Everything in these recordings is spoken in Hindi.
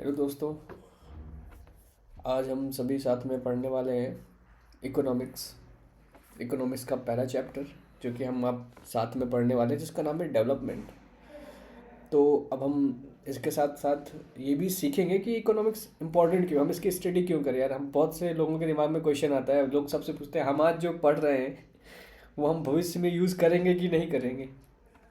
हेलो दोस्तों। आज हम सभी साथ में पढ़ने वाले हैं इकोनॉमिक्स। इकोनॉमिक्स का पहला चैप्टर जो कि हम अब साथ में पढ़ने वाले हैं, जिसका नाम है डेवलपमेंट। तो अब हम इसके साथ साथ ये भी सीखेंगे कि इकोनॉमिक्स इंपॉर्टेंट क्यों, हम इसकी स्टडी क्यों करें। यार, हम बहुत से लोगों के दिमाग में क्वेश्चन आता है, लोग सबसे पूछते हैं हम आज जो पढ़ रहे हैं वो हम भविष्य में यूज़ करेंगे कि नहीं करेंगे।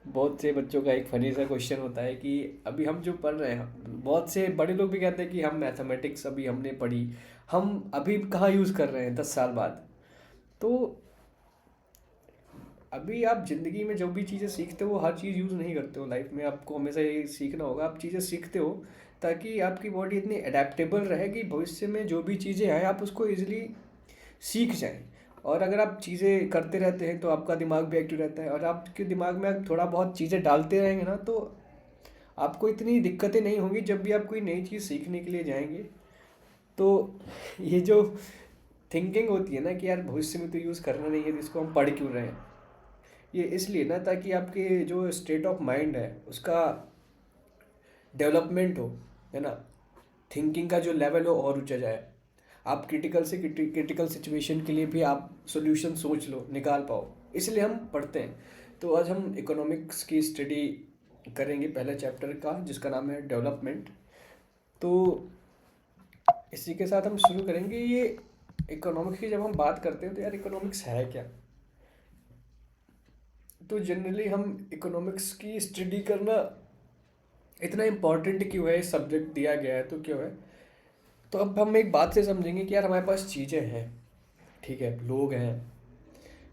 बहुत से बच्चों का एक फनी सा क्वेश्चन होता है कि अभी हम जो पढ़ रहे हैं, बहुत से बड़े लोग भी कहते हैं कि हम मैथमेटिक्स अभी हमने पढ़ी, हम अभी कहाँ यूज़ कर रहे हैं 10 साल बाद। तो अभी आप ज़िंदगी में जो भी चीज़ें सीखते हो वो हर चीज़ यूज़ नहीं करते हो लाइफ में। आपको हमेशा ये सीखना होगा, आप चीज़ें सीखते हो ताकि आपकी बॉडी इतनी अडेप्टेबल रहे कि भविष्य में जो भी चीज़ें आए आप उसको ईजिली सीख जाएं। और अगर आप चीज़ें करते रहते हैं तो आपका दिमाग भी एक्टिव रहता है, और आपके दिमाग में आप थोड़ा बहुत चीज़ें डालते रहेंगे ना, तो आपको इतनी दिक्कतें नहीं होंगी जब भी आप कोई नई चीज़ सीखने के लिए जाएंगे। तो ये जो थिंकिंग होती है ना कि यार भविष्य में तो यूज़ करना नहीं है तो इसको हम पढ़ क्यों रहे हैं, ये इसलिए ना ताकि आपके जो स्टेट ऑफ माइंड है उसका डेवलपमेंट हो, है ना। थिंकिंग का जो लेवल हो और ऊंचा जाए, आप क्रिटिकल से क्रिटिकल सिचुएशन के लिए भी आप सॉल्यूशन सोच लो, निकाल पाओ, इसलिए हम पढ़ते हैं। तो आज हम इकोनॉमिक्स की स्टडी करेंगे पहले चैप्टर का, जिसका नाम है डेवलपमेंट। तो इसी के साथ हम शुरू करेंगे। ये इकोनॉमिक्स की जब हम बात करते हैं तो यार इकोनॉमिक्स है क्या। तो जनरली हम इकोनॉमिक्स की स्टडी करना इतना इम्पोर्टेंट क्यों है, सब्जेक्ट दिया गया है तो क्यों है। तो अब हम एक बात से समझेंगे कि यार हमारे पास चीज़ें हैं, ठीक है, लोग हैं,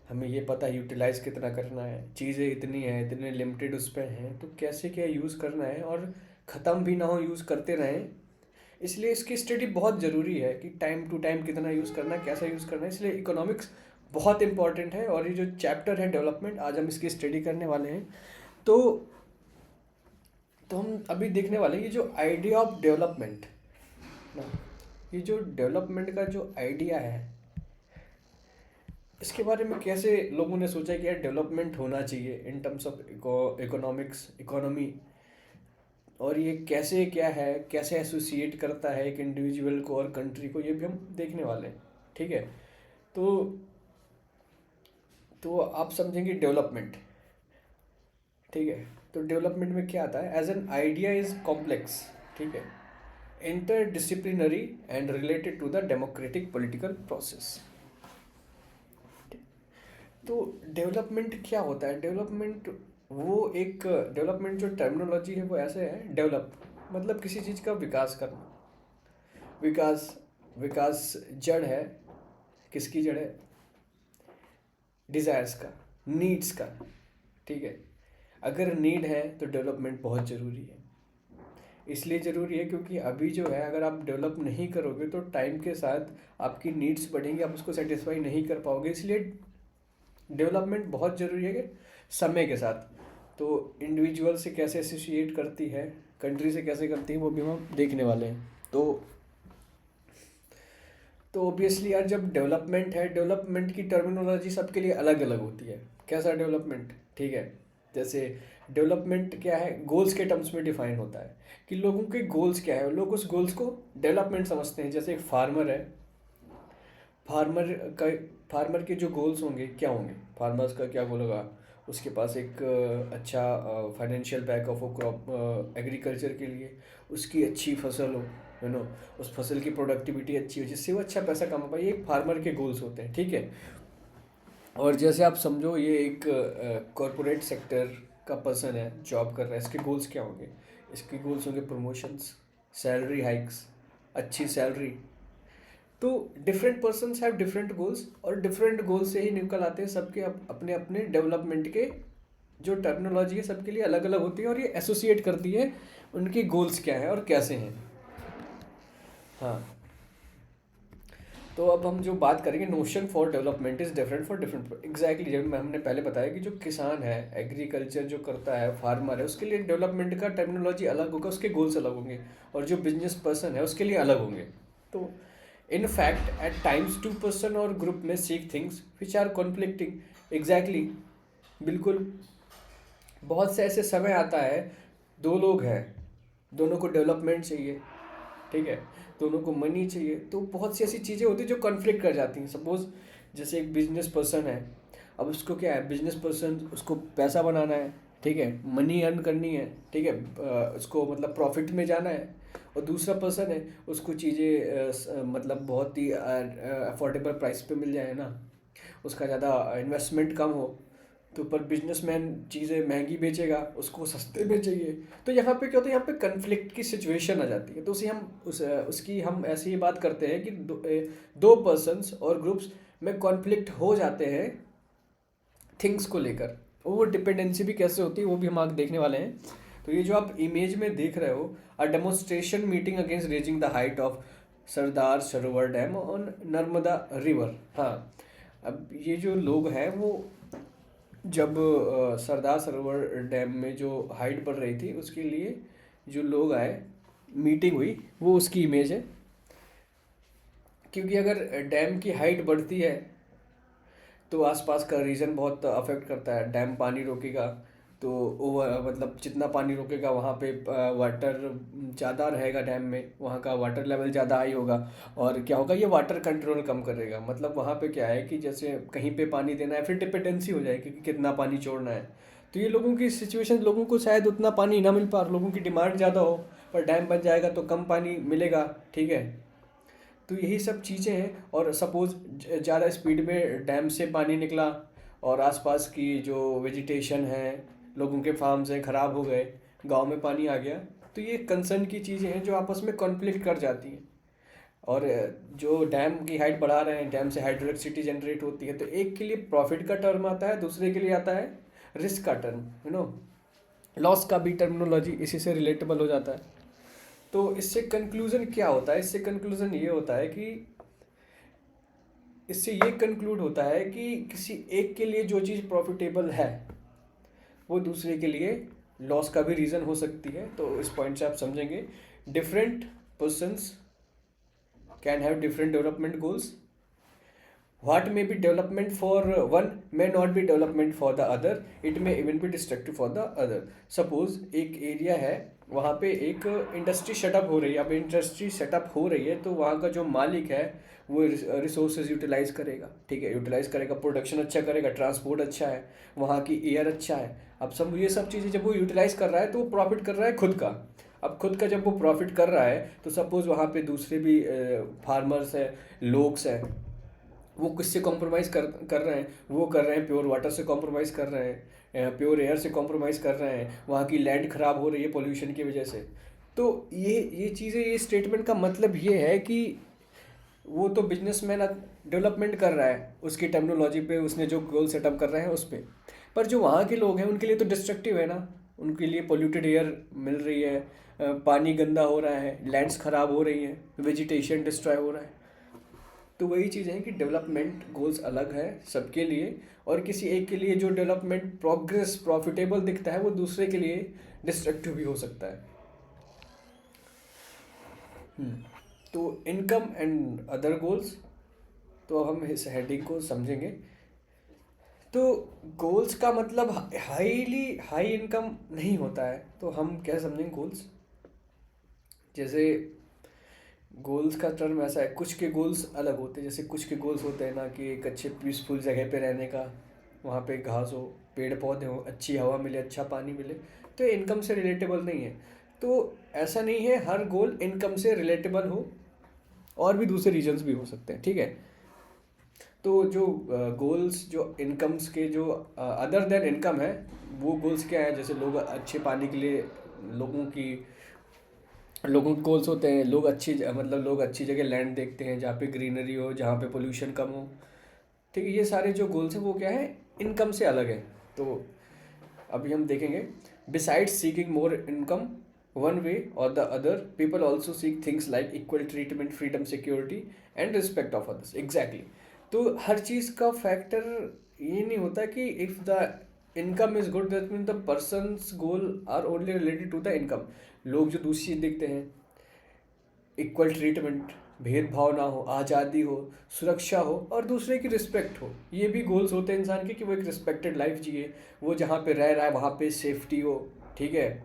हमें ये पता है यूटिलाइज कितना करना है, चीज़ें इतनी हैं, इतने लिमिटेड उस पर हैं, तो कैसे क्या यूज़ करना है और ख़त्म भी ना हो, यूज़ करते रहें। इसलिए इसकी स्टडी बहुत ज़रूरी है कि टाइम टू टाइम कितना यूज़ करना है, कैसा यूज़ करना है। इसलिए इकोनॉमिक्स बहुत इंपॉर्टेंट है। और ये जो चैप्टर है डेवलपमेंट, आज हम इसकी स्टडी करने वाले हैं। तो तो हम अभी देखने वाले हैं ये जो आइडिया ऑफ डेवलपमेंट ना, ये जो डेवलपमेंट का जो आइडिया है, इसके बारे में कैसे लोगों ने सोचा कि यार डेवलपमेंट होना चाहिए in terms of economics, economy. और ये कैसे क्या है, कैसे एसोसिएट करता है एक इंडिविजुअल को और कंट्री को, ये भी हम देखने वाले हैं, ठीक है। तो तो आप समझेंगे डेवलपमेंट, ठीक है। तो डेवलपमेंट में क्या आता है, as an idea is complex, ठीक है, interdisciplinary and related to the democratic political process. तो डेवलपमेंट क्या होता है, डेवलपमेंट वो एक डेवलपमेंट जो टर्मिनोलॉजी है वो ऐसे है, डेवलप मतलब किसी चीज़ का विकास करना। विकास, विकास जड़ है, किसकी जड़ है, डिज़ायर्स का, नीड्स का, ठीक है। अगर नीड है तो डेवलपमेंट बहुत ज़रूरी है। इसलिए ज़रूरी है क्योंकि अभी जो है अगर आप डेवलप नहीं करोगे तो टाइम के साथ आपकी नीड्स बढ़ेंगी, आप उसको सेटिस्फाई नहीं कर पाओगे। इसलिए डेवलपमेंट बहुत ज़रूरी है समय के साथ। तो इंडिविजुअल से कैसे एसोसिएट करती है, कंट्री से कैसे करती है, वो भी हम देखने वाले हैं। तो ऑब्वियसली यार जब डेवलपमेंट है, डेवलपमेंट की टर्मिनोलॉजी सबके लिए अलग अलग होती है। कैसा डेवलपमेंट, ठीक है। जैसे डेवलपमेंट क्या है, गोल्स के टर्म्स में डिफाइन होता है कि लोगों के गोल्स क्या है, लोग उस गोल्स को डेवलपमेंट समझते हैं। जैसे एक फार्मर है, फार्मर का, फार्मर के जो गोल्स होंगे क्या होंगे, फार्मर्स का क्या गोल होगा, उसके पास एक अच्छा फाइनेंशियल बैकअप हो क्रॉप एग्रीकल्चर के लिए, उसकी अच्छी फसल हो, यू नो, उस फसल की प्रोडक्टिविटी अच्छी हो जिससे वो अच्छा पैसा कमा पाए। ये एक फार्मर के गोल्स होते हैं, ठीक है। और जैसे आप समझो ये एक कॉरपोरेट सेक्टर का पर्सन है, जॉब कर रहा है, इसके गोल्स क्या होंगे, इसके गोल्स होंगे प्रमोशंस, सैलरी हाइक्स, अच्छी सैलरी। तो different persons have different goals, और डिफरेंट गोल्स से ही निकल आते हैं सबके अपने अपने डेवलपमेंट के जो टर्मिनोलॉजी है सबके लिए अलग अलग होती है, और ये एसोसिएट करती है उनके गोल्स क्या है और कैसे हैं। हाँ, तो अब हम जो बात करेंगे, notion for development is different for different, exactly जब हमने पहले बताया कि जो किसान है, एग्रीकल्चर जो करता है, फार्मर है, उसके लिए डेवलपमेंट का टर्मिनोलॉजी अलग होगा, उसके गोल्स अलग होंगे। और जो बिजनेस पर्सन है उसके लिए अलग होंगे। तो in fact at times two person और ग्रुप में seek things which are conflicting, exactly, बिल्कुल। बहुत से ऐसे समय आता है, दो लोग हैं, दोनों को डेवलपमेंट चाहिए, ठीक है, दोनों को मनी चाहिए, तो बहुत सी ऐसी चीज़ें होती हैं जो कॉन्फ्लिक्ट कर जाती हैं। सपोज जैसे एक बिजनेस पर्सन है, अब उसको क्या है, बिजनेस पर्सन उसको पैसा बनाना है, ठीक है, मनी अर्न करनी है, ठीक है, उसको मतलब प्रॉफिट में जाना है। और दूसरा पर्सन है, उसको चीज़ें मतलब बहुत ही अफोर्डेबल प्राइस पे मिल जाए ना, उसका ज़्यादा इन्वेस्टमेंट कम हो। तो पर बिजनेसमैन चीज़ें महंगी बेचेगा, उसको सस्ते में चाहिए। तो यहाँ पे क्या होता है, यहाँ पे कन्फ्लिक्ट की सिचुएशन आ जाती है। तो उसे हम उसकी हम ऐसी ही बात करते हैं कि दो पर्सन्स और ग्रुप्स में कॉन्फ्लिक्ट हो जाते हैं थिंग्स को लेकर। वो डिपेंडेंसी भी कैसे होती है वो भी हम आगे देखने वाले हैं। तो ये जो आप इमेज में देख रहे हो, a demonstration meeting against raising the height of Sardar Sarovar dam on Narmada river. हाँ, अब ये जो लोग हैं वो जब सरदार सरोवर डैम में जो हाइट बढ़ रही थी उसके लिए जो लोग आए, मीटिंग हुई, वो उसकी इमेज है। क्योंकि अगर डैम की हाइट बढ़ती है तो आसपास का रीजन बहुत अफेक्ट करता है। डैम पानी रोकेगा तो ओवर मतलब जितना पानी रोकेगा वहाँ पे वाटर ज़्यादा रहेगा डैम में, वहाँ का वाटर लेवल ज़्यादा हाई होगा। और क्या होगा, ये वाटर कंट्रोल कम करेगा। मतलब वहाँ पे क्या है कि जैसे कहीं पे पानी देना है, फिर डिपेंडेंसी हो जाएगी कि कितना पानी छोड़ना है। तो ये लोगों की सिचुएशन, लोगों को शायद उतना पानी ना मिल पा, लोगों की डिमांड ज़्यादा हो, पर डैम बन जाएगा तो कम पानी मिलेगा, ठीक है। तो यही सब चीज़ें हैं। और सपोज़ ज़्यादा स्पीड में डैम से पानी निकला और आसपास की जो वेजिटेशन है, लोगों के फार्म्स हैं, ख़राब हो गए, गांव में पानी आ गया। तो ये कंसर्न की चीज़ें हैं जो आपस में कॉन्फ्लिक्ट कर जाती हैं। और जो डैम की हाइट बढ़ा रहे हैं, डैम से हाइड्रोइलेक्ट्रिसिटी जनरेट होती है, तो एक के लिए प्रॉफिट का टर्म आता है, दूसरे के लिए आता है रिस्क का टर्म, लॉस का भी टर्मिनोलॉजी इसी से रिलेटेबल हो जाता है। तो इससे कंक्लूजन क्या होता है, इससे कंक्लूजन ये होता है कि इससे ये कंक्लूड होता है कि किसी एक के लिए जो चीज़ प्रॉफिटेबल है वो दूसरे के लिए लॉस का भी रीज़न हो सकती है। तो इस पॉइंट से आप समझेंगे different persons can have different development goals. What may be development for one may not be development for the other. It may even be destructive for the other. Suppose एक एरिया है, वहाँ पे एक इंडस्ट्री सेटअप हो रही है। अब इंडस्ट्री सेटअप हो रही है तो वहाँ का जो मालिक है वो रिसोर्सेज यूटिलाइज करेगा, ठीक है, यूटिलाइज करेगा, प्रोडक्शन अच्छा करेगा, ट्रांसपोर्ट अच्छा है, वहाँ की एयर अच्छा है। अब सब ये सब चीज़ें जब वो यूटिलाइज कर रहा है तो वो प्रॉफिट कर रहा है खुद का। अब खुद का जब वो प्रॉफिट कर रहा है तो सपोज़ वहाँ पे दूसरे भी फार्मर्स हैं, लोग्स हैं, वो किससे कॉम्प्रोमाइज़ कर रहे हैं, वो कर रहे हैं प्योर वाटर से कॉम्प्रोमाइज़ कर रहे हैं, प्योर एयर से कॉम्प्रोमाइज़ कर रहे हैं, वहाँ की लैंड ख़राब हो रही है पोल्यूशन की वजह से। तो ये चीज़ें, ये स्टेटमेंट का मतलब ये है कि वो तो बिजनेसमैन डेवलपमेंट कर रहा है उसकी टेक्नोलॉजी पे, उसने जो गोल सेटअप कर रहे हैं उस पर। पर जो वहाँ के लोग हैं उनके लिए तो डिस्ट्रक्टिव है ना, उनके लिए पोल्यूटेड एयर मिल रही है, पानी गंदा हो रहा है, लैंड्स ख़राब हो रही हैं, वेजिटेशन डिस्ट्रॉय हो रहा है। तो वही चीज़ है कि डेवलपमेंट गोल्स अलग है सबके लिए, और किसी एक के लिए जो डेवलपमेंट प्रोग्रेस प्रॉफिटेबल दिखता है वो दूसरे के लिए डिस्ट्रक्टिव भी हो सकता है। तो इनकम एंड अदर गोल्स, तो हम इस हेडिंग को समझेंगे। तो गोल्स का मतलब हाई इनकम नहीं होता है, तो हम क्या समझेंगे गोल्स। जैसे गोल्स का टर्म ऐसा है, कुछ के गोल्स अलग होते हैं। जैसे कुछ के गोल्स होते हैं ना कि एक अच्छे पीसफुल जगह पे रहने का, वहाँ पे घास हो, पेड़ पौधे हो, अच्छी हवा मिले, अच्छा पानी मिले। तो इनकम से रिलेटेबल नहीं है। तो ऐसा नहीं है हर गोल इनकम से रिलेटेबल हो, और भी दूसरे रीजंस भी हो सकते हैं, ठीक है। तो जो गोल्स जो इनकम्स के जो अदर देन इनकम है, वो गोल्स क्या है, जैसे लोग अच्छे पानी के लिए, लोगों की लोगों के गोल्स होते हैं, लोग मतलब लोग अच्छी जगह लैंड देखते हैं जहाँ पे ग्रीनरी हो, जहाँ पे पोल्यूशन कम हो, ठीक है। ये सारे जो गोल्स हैं वो क्या है, इनकम से अलग है। तो अभी हम देखेंगे, besides seeking more income one way or the other people also seek things like equal treatment, freedom, security and respect of others. Exactly. तो हर चीज़ का फैक्टर ये नहीं होता कि if the income is good that mean the person's goal are only related to the income. लोग जो दूसरी चीज़ देखते हैं, इक्वल ट्रीटमेंट, भेदभाव ना हो, आज़ादी हो, सुरक्षा हो, और दूसरे की रिस्पेक्ट हो, ये भी गोल्स होते हैं इंसान के कि वो एक रिस्पेक्टेड लाइफ जिए, वो जहाँ पे रह रहा है वहाँ पे सेफ्टी हो, ठीक है,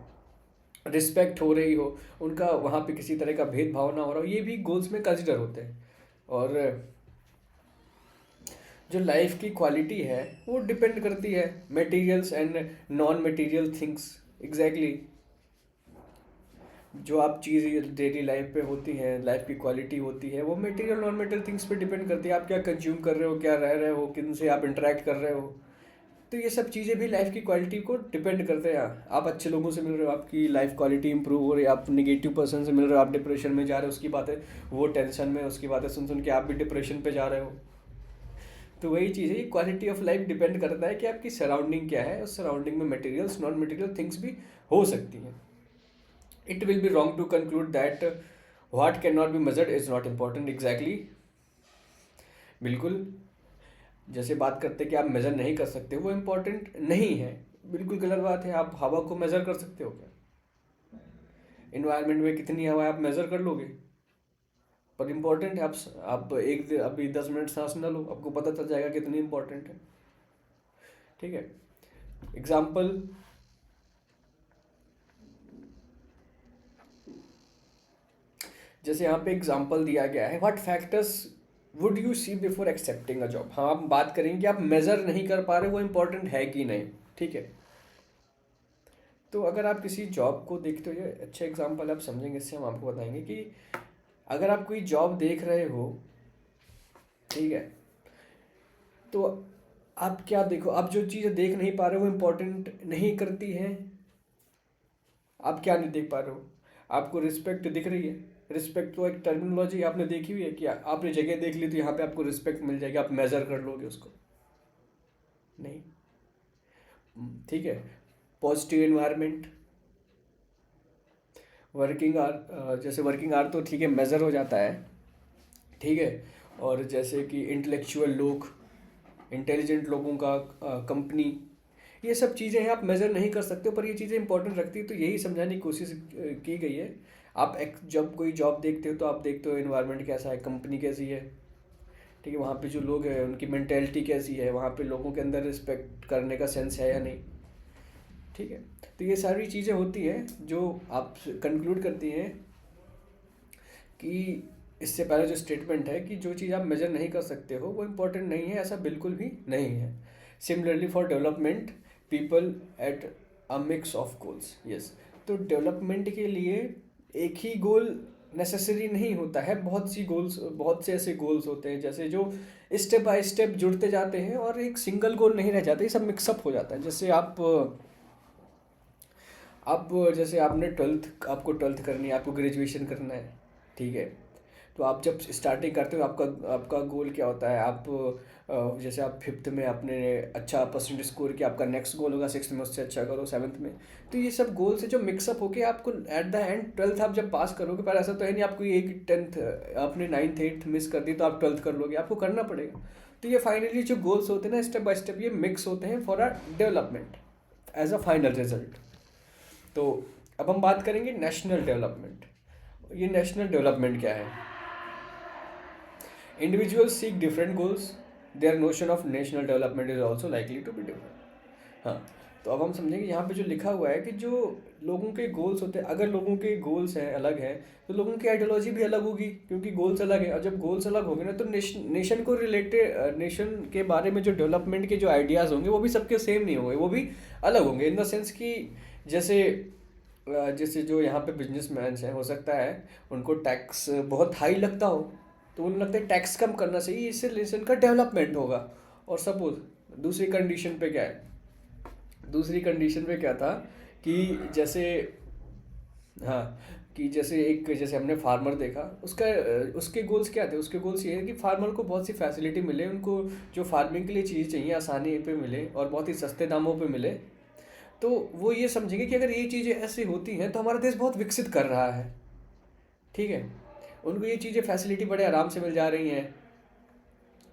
रिस्पेक्ट हो रही हो, उनका वहाँ पे किसी तरह का भेदभाव ना हो रहा हो, ये भी गोल्स में कंसिडर होते हैं। और जो लाइफ की क्वालिटी है वो डिपेंड करती है materials and non material things. Exactly, जो आप चीज़ डेली लाइफ पे होती हैं, लाइफ की क्वालिटी होती है, वो मटेरियल नॉन मटेरियल थिंग्स पे डिपेंड करती है। आप क्या कंज्यूम कर रहे हो, क्या रह रहे हो, किन से आप इंटरेक्ट कर रहे हो, तो ये सब चीज़ें भी लाइफ की क्वालिटी को डिपेंड करते हैं। आप अच्छे लोगों से मिल रहे हो, आपकी लाइफ क्वालिटी इंप्रूव हो रही है। आप नेगेटिव पर्सन से मिल रहे हो, आप डिप्रेशन में जा रहे हो, उसकी बातें, वो टेंशन में, उसकी बातें सुन सुन के आप भी डिप्रेशन पे जा रहे हो। तो वही चीज़ है, क्वालिटी ऑफ लाइफ डिपेंड करता है कि आपकी सराउंडिंग क्या है, उस सराउंडिंग में मटेरियल्स नॉन मटेरियल थिंग्स भी हो सकती हैं। It will be wrong to conclude that what can not be measured is not important. Exactly, बिल्कुल। जैसे बात करते हैं कि आप मेज़र नहीं कर सकते, वो इम्पोर्टेंट नहीं है, बिल्कुल गलत बात है। आप हवा को मेज़र कर सकते हो क्या? इन्वायरमेंट में कितनी हवा है आप मेज़र कर लोगे? पर इम्पोर्टेंट है। आप अभी 10 मिनट सांस ना लो, आपको पता चल जाएगा कितनी इम्पोर्टेंट है। ठीक है। एग्जाम्पल, जैसे यहाँ पे एग्जाम्पल दिया गया है, what factors would you see before accepting a job. हाँ, हम बात करेंगे कि आप मेज़र नहीं कर पा रहे वो इम्पोर्टेंट है कि नहीं। ठीक है। तो अगर आप किसी जॉब को देखते हो, ये अच्छा एग्जाम्पल आप समझेंगे, इससे हम आपको बताएंगे कि अगर आप कोई जॉब देख रहे हो, ठीक है, तो आप क्या देखो, आप जो चीज़ें देख नहीं पा रहे हो वो इम्पोर्टेंट नहीं करती हैं। आप क्या नहीं देख पा रहे हो? आपको रिस्पेक्ट दिख रही है। रिस्पेक्ट तो एक टर्मिनोलॉजी आपने देखी हुई है कि आपने जगह देख ली तो यहाँ पे आपको रिस्पेक्ट मिल जाएगी, आप मेज़र कर लोगे उसको? नहीं। ठीक है। पॉजिटिव एनवायरनमेंट, वर्किंग आवर, जैसे वर्किंग आवर तो ठीक है मेज़र हो जाता है। ठीक है। और जैसे कि इंटेलेक्चुअल लोग, इंटेलिजेंट लोगों का कंपनी, ये सब चीज़ें हैं, आप मेज़र नहीं कर सकते हो, पर ये चीज़ें इंपॉर्टेंट रखती है। तो यही समझाने की कोशिश की गई है। आप एक जब कोई जॉब देखते हो तो आप देखते हो इन्वायरमेंट कैसा है, कंपनी कैसी है, ठीक है, वहाँ पे जो लोग हैं उनकी मेंटेलिटी कैसी है, वहाँ पे लोगों के अंदर रिस्पेक्ट करने का सेंस है या नहीं। ठीक है। तो ये सारी चीज़ें होती हैं जो आप कंक्लूड करती हैं कि इससे पहले जो स्टेटमेंट है कि जो चीज़ आप मेजर नहीं कर सकते हो वो इम्पोर्टेंट नहीं है, ऐसा बिल्कुल भी नहीं है। Similarly for development people at a mix of goals. Yes, तो डेवलपमेंट के लिए एक ही गोल नेसेसरी नहीं होता है, बहुत सी गोल्स, बहुत से ऐसे गोल्स होते हैं जैसे जो स्टेप बाय स्टेप जुड़ते जाते हैं और एक सिंगल गोल नहीं रह जाते, ये सब मिक्सअप हो जाता है। जैसे आप जैसे आपने आपको ट्वेल्थ करनी है, आपको ग्रेजुएशन करना है, ठीक है, तो आप जब स्टार्टिंग करते हो आपका आपका गोल क्या होता है? आप जैसे आप फिफ्थ में आपने अच्छा परसेंट स्कोर किया, आपका नेक्स्ट गोल होगा सिक्स्थ में उससे अच्छा करो, सेवन्थ में। तो ये सब गोल्स है जो मिक्सअप होके आपको एट द एंड ट्वेल्थ आप जब पास करोगे, पर ऐसा तो है नहीं आपको एक टेंथ, आपने नाइन्थ एट्थ मिस कर दी तो आप ट्वेल्थ कर लोगे, आपको करना पड़ेगा। तो ये फाइनली जो गोल्स होते हैं ना, स्टेप बाय स्टेप ये मिक्स होते हैं for our development as a final result. तो अब हम बात करेंगे नेशनल डेवलपमेंट। ये नेशनल डेवलपमेंट क्या है? Individuals seek different goals. Their notion of national development is also likely to be different. हाँ, तो अब हम समझेंगे यहाँ पे जो लिखा हुआ है कि जो लोगों के गोल्स होते हैं, अगर लोगों के गोल्स हैं अलग हैं तो लोगों की आइडियोलॉजी भी अलग होगी, क्योंकि गोल्स अलग है। और जब गोल्स अलग होंगे ना तो नेशन को रिलेटेड, नेशन के बारे में जो डेवलपमेंट के जो आइडियाज़ होंगे वो भी सबके सेम नहीं होंगे, वो भी अलग होंगे। इन द सेंस कि जैसे जैसे जो यहाँ पे बिजनेसमैन हैं, हो सकता है उनको टैक्स बहुत हाई लगता हो, तो उन्हें लगता है टैक्स कम करना चाहिए, इससे नेशन का डेवलपमेंट होगा। और सपोज दूसरी कंडीशन पे क्या है, दूसरी कंडीशन पे क्या था कि जैसे, हाँ, कि जैसे हमने फार्मर देखा, उसका उसके गोल्स क्या थे? उसके गोल्स ये है कि फार्मर को बहुत सी फैसिलिटी मिले, उनको जो फार्मिंग के लिए चीज़ चाहिए आसानी पे मिले और बहुत ही सस्ते दामों पे मिले। तो वो ये समझेंगे कि अगर ये चीज़ें ऐसी होती हैं तो हमारा देश बहुत विकसित कर रहा है। ठीक है। उनको ये चीज़ें फैसिलिटी बड़े आराम से मिल जा रही हैं,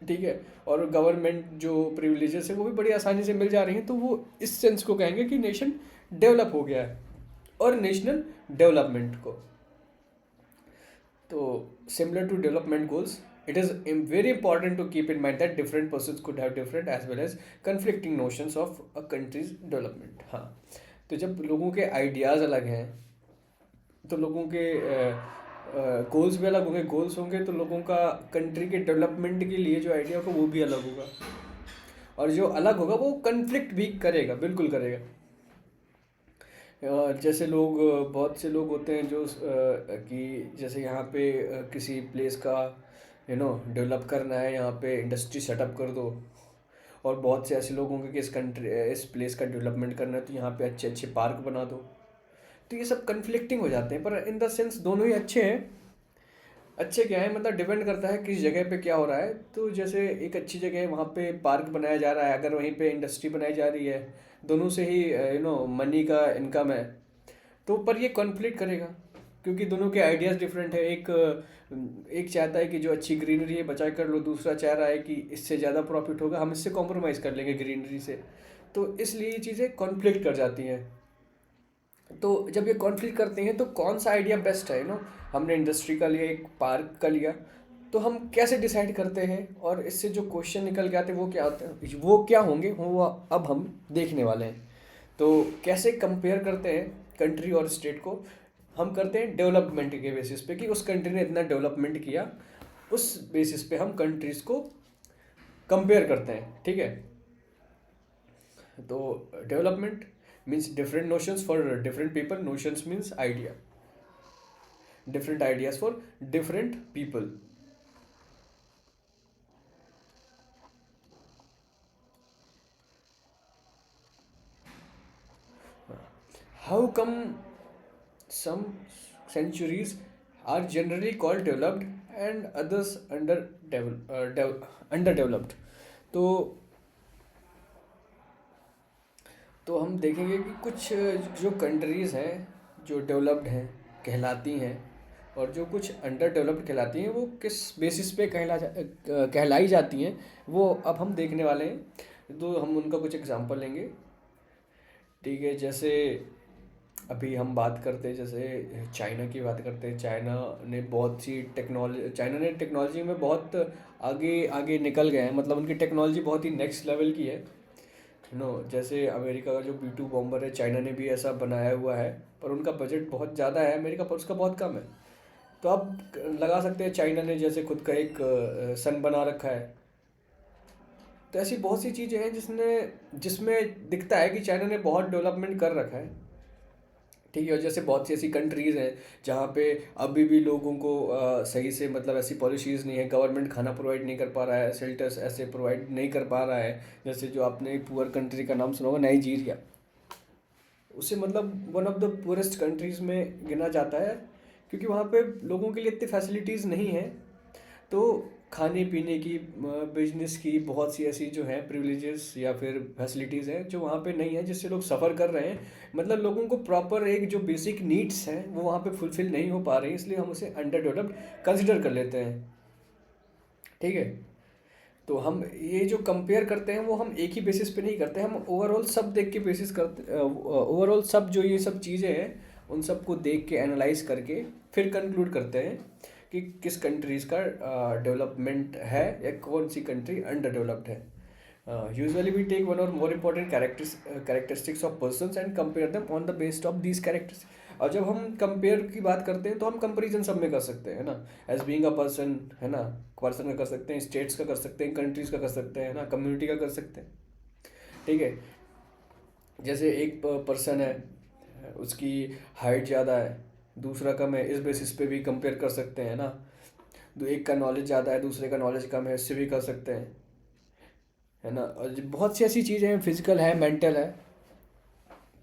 ठीक है, और गवर्नमेंट जो प्रिविलेजेस है वो भी बड़ी आसानी से मिल जा रही हैं, तो वो इस सेंस को कहेंगे कि नेशन डेवलप हो गया है। और नेशनल डेवलपमेंट को, तो similar to development goals, it is very important to keep in mind that different persons could have different as well as conflicting notions of a country's development. हाँ, तो जब लोगों के आइडियाज़ अलग हैं, तो लोगों के गोल्स भी अलग होंगे, गोल्स होंगे तो लोगों का कंट्री के डेवलपमेंट के लिए जो आइडिया होगा वो भी अलग होगा, और जो अलग होगा वो कन्फ्लिक्ट भी करेगा, बिल्कुल करेगा। जैसे लोग, बहुत से लोग होते हैं जो कि जैसे यहाँ पे किसी प्लेस का डेवलप करना है, यहाँ पे इंडस्ट्री सेटअप कर दो। और बहुत से ऐसे लोग होंगे कि इस प्लेस का डेवलपमेंट करना है तो यहाँ पे अच्छे अच्छे पार्क बना दो। तो ये सब कन्फ्लिक्टिंग हो जाते हैं, पर इन द सेंस दोनों ही अच्छे हैं। अच्छे क्या है, मतलब डिपेंड करता है किस जगह पे क्या हो रहा है। तो जैसे एक अच्छी जगह है, वहाँ पे पार्क बनाया जा रहा है, अगर वहीं पे इंडस्ट्री बनाई जा रही है, दोनों से ही मनी का इनकम है, तो पर ये कॉन्फ्लिक्ट करेगा, क्योंकि दोनों के आइडियाज़ डिफरेंट है। एक चाहता है कि जो अच्छी ग्रीनरी है बचा कर लो, दूसरा चाह रहा है कि इससे ज़्यादा प्रॉफिट होगा, हम इससे कॉम्प्रोमाइज़ कर लेंगे ग्रीनरी से। तो इसलिए ये चीज़ें कॉन्फ्लिक्ट कर जाती हैं। तो जब ये कॉन्फ्लिक्ट करते हैं तो कौन सा आइडिया बेस्ट है, हमने इंडस्ट्री का लिया, एक पार्क का लिया, तो हम कैसे डिसाइड करते हैं, और इससे जो क्वेश्चन निकल के आते हैं वो क्या होते हैं, वो क्या होंगे, वो अब हम देखने वाले हैं। तो कैसे कंपेयर करते हैं कंट्री और स्टेट को, हम करते हैं डेवलपमेंट के बेसिस पे, कि उस कंट्री ने इतना डेवलपमेंट किया, उस बेसिस पे हम कंट्रीज़ को कंपेयर करते हैं, ठीक है। तो development means different notions for different people, notions means idea, different ideas for different people. How come some centuries are generally called developed and others underdeveloped? तो तो हम देखेंगे कि कुछ जो कंट्रीज़ हैं जो डेवलप्ड हैं कहलाती हैं, और जो कुछ अंडर डेवलप्ड कहलाती हैं, वो किस बेसिस पे कहलाई जाती हैं, वो अब हम देखने वाले हैं। तो हम उनका कुछ एग्जांपल लेंगे, ठीक है। जैसे अभी हम बात करते हैं, जैसे चाइना की बात करते हैं। चाइना ने टेक्नोलॉजी में बहुत आगे आगे निकल गए हैं, मतलब उनकी टेक्नोलॉजी बहुत ही नेक्स्ट लेवल की है। जैसे अमेरिका का जो B2 बॉम्बर है, चाइना ने भी ऐसा बनाया हुआ है, पर उनका बजट बहुत ज़्यादा है, अमेरिका पर उसका बहुत कम है। तो आप लगा सकते हैं चाइना ने जैसे खुद का एक सन बना रखा है। तो ऐसी बहुत सी चीज़ें हैं जिसमें दिखता है कि चाइना ने बहुत डेवलपमेंट कर रखा है, ठीक है। और जैसे बहुत सी ऐसी कंट्रीज़ हैं जहाँ पे अभी भी लोगों को सही से, मतलब ऐसी पॉलिसीज़ नहीं है, गवर्नमेंट खाना प्रोवाइड नहीं कर पा रहा है, शेल्टर्स ऐसे प्रोवाइड नहीं कर पा रहा है। जैसे जो आपने पुअर कंट्री का नाम सुना होगा, नाइजीरिया, उसे मतलब one of the poorest countries में गिना जाता है, क्योंकि वहाँ पे लोगों के लिए इतनी फैसिलिटीज़ नहीं है। तो खाने पीने की, बिजनेस की बहुत सी ऐसी जो है प्रिविलेजेस या फिर फैसिलिटीज़ हैं जो वहाँ पे नहीं है, जिससे लोग सफ़र कर रहे हैं। मतलब लोगों को प्रॉपर एक जो बेसिक नीड्स हैं वो वहाँ पे फुलफ़िल नहीं हो पा रही, इसलिए हम उसे अंडर डेवलप्ड कंसिडर कर लेते हैं, ठीक है। तो हम ये जो कंपेयर करते हैं वो हम एक ही बेसिस पे नहीं करते, हम ओवरऑल सब देख के बेसिस करते, ओवरऑल सब जो ये सब चीज़ें हैं उन सबको देख के एनालाइज करके फिर कंक्लूड करते हैं कि किस कंट्रीज़ का डेवलपमेंट है या कौन सी कंट्री अंडर डेवलप्ड है। यूजुअली वी टेक वन और more important characteristics of persons and compare them on the based of these characters. और जब हम कंपेयर की बात करते हैं तो हम कंपेरिजन सब में कर सकते हैं, है ना। एज बीइंग अ पर्सन, है ना, पर्सन का कर सकते हैं, स्टेट्स का कर सकते हैं, कंट्रीज़ का कर सकते हैं, है ना, कम्युनिटी का कर सकते हैं, ठीक है। जैसे एक पर्सन है, उसकी हाइट ज़्यादा है, दूसरा कम है, इस बेसिस पे भी कंपेयर कर सकते हैं ना। एक का नॉलेज ज़्यादा है, दूसरे का नॉलेज कम है, इससे भी कर सकते हैं, है ना। और बहुत सी ऐसी चीज़ें हैं, फिजिकल है, मेंटल है।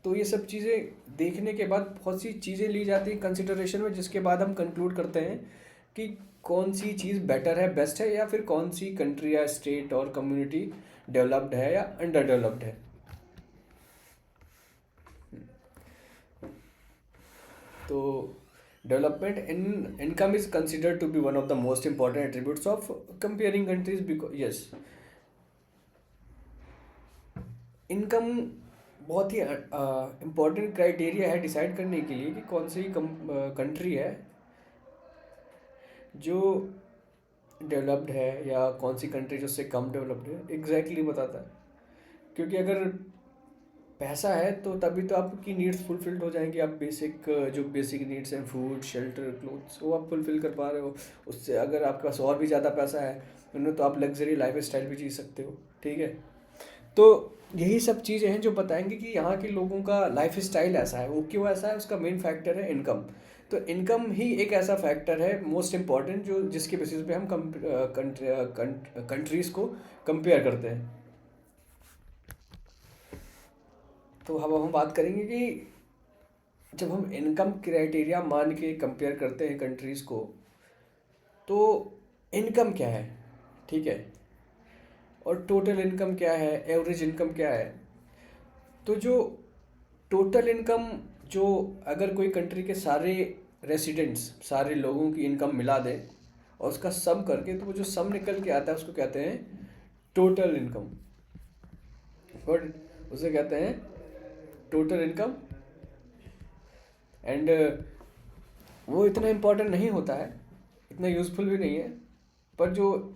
तो ये सब चीज़ें देखने के बाद बहुत सी चीज़ें ली जाती हैं कंसिडरेशन में, जिसके बाद हम कंक्लूड करते हैं कि कौन सी चीज़ बेटर है, बेस्ट है, या फिर कौन सी कंट्री या स्टेट और कम्युनिटी डेवलप्ड है या अंडर डेवलप्ड है। तो development in income is considered to be one of the most important attributes of comparing countries, because yes, income बहुत ही इम्पोर्टेंट क्राइटेरिया है डिसाइड करने के लिए कि कौन सी कंट्री है जो डेवलप्ड है या कौन सी कंट्री जो उससे कम डेवलप्ड है, एग्जैक्टली बताता है। क्योंकि अगर पैसा है तो तभी तो आपकी नीड्स फुलफिल्ड हो जाएंगी। आप बेसिक जो बेसिक नीड्स हैं, फूड, शेल्टर, क्लोथ्स, वो आप फुलफिल कर पा रहे हो। उससे अगर आपके पास और भी ज़्यादा पैसा है उन्हें, तो आप लग्जरी लाइफ स्टाइल भी जी सकते हो। ठीक है। तो यही सब चीज़ें हैं जो बताएंगे कि यहाँ के लोगों का लाइफ स्टाइल ऐसा है। वो क्यों ऐसा है, उसका मेन फैक्टर है इनकम। तो इनकम ही एक ऐसा फैक्टर है मोस्ट इम्पॉर्टेंट, जो जिसके बेसिस पे हम कंट्रीज़ को कंपेयर करते हैं। तो अब हम बात करेंगे कि जब हम इनकम क्राइटेरिया मान के कंपेयर करते हैं कंट्रीज़ को, तो इनकम क्या है, ठीक है, और टोटल इनकम क्या है, एवरेज इनकम क्या है। तो जो टोटल इनकम, जो अगर कोई कंट्री के सारे रेसिडेंट्स, सारे लोगों की इनकम मिला दे और उसका सम करके, तो वो जो सम निकल के आता है उसको कहते हैं टोटल इनकम। और उसे कहते हैं टोटल इनकम। एंड वो इतना इम्पोर्टेंट नहीं होता है, इतना यूज़फुल भी नहीं है। पर जो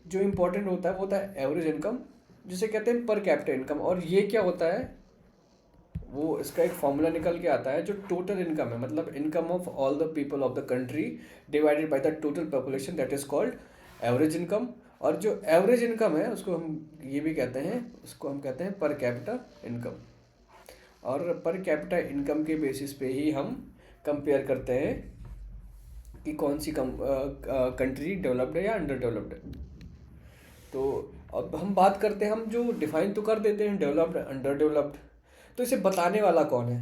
जो इम्पोर्टेंट होता है वो होता है एवरेज इनकम, जिसे कहते हैं पर कैपिटा इनकम। और ये क्या होता है, वो इसका एक फॉर्मूला निकल के आता है, जो टोटल इनकम है, मतलब income of all the people of the country divided by the total population, that is called average income. और जो एवरेज इनकम है उसको हम ये भी कहते हैं, उसको हम कहते हैं पर कैपिटा इनकम। और पर कैपिटा इनकम के बेसिस पे ही हम कंपेयर करते हैं कि कौन सी कंट्री डेवलप्ड है या अंडर डेवलप्ड है। तो अब हम बात करते हैं, हम जो डिफाइन तो कर देते हैं डेवलप्ड, अंडर डेवलप्ड, तो इसे बताने वाला कौन है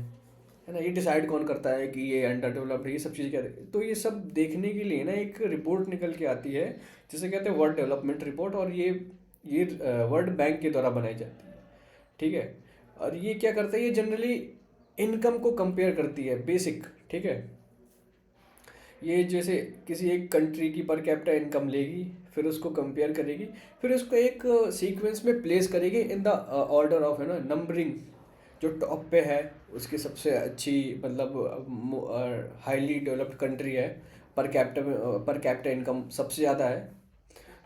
ना, ये डिसाइड कौन करता है कि ये अंडर डेवलप्ड है, ये सब चीज़ क्या है। तो ये सब देखने के लिए ना एक रिपोर्ट निकल के आती है, जिसे कहते हैं वर्ल्ड डेवलपमेंट रिपोर्ट। और ये वर्ल्ड बैंक के द्वारा बनाई जाती है। ठीक है। और ये क्या करता है, ये जनरली इनकम को कंपेयर करती है, बेसिक। ठीक है। ये जैसे किसी एक कंट्री की पर कैपिटा इनकम लेगी, फिर उसको कंपेयर करेगी, फिर उसको एक सीक्वेंस में प्लेस करेगी इन द ऑर्डर ऑफ, है ना, नंबरिंग। जो टॉप पे है उसकी सबसे अच्छी, मतलब हाईली डेवलप्ड कंट्री है, पर कैपिटा इनकम सबसे ज़्यादा है।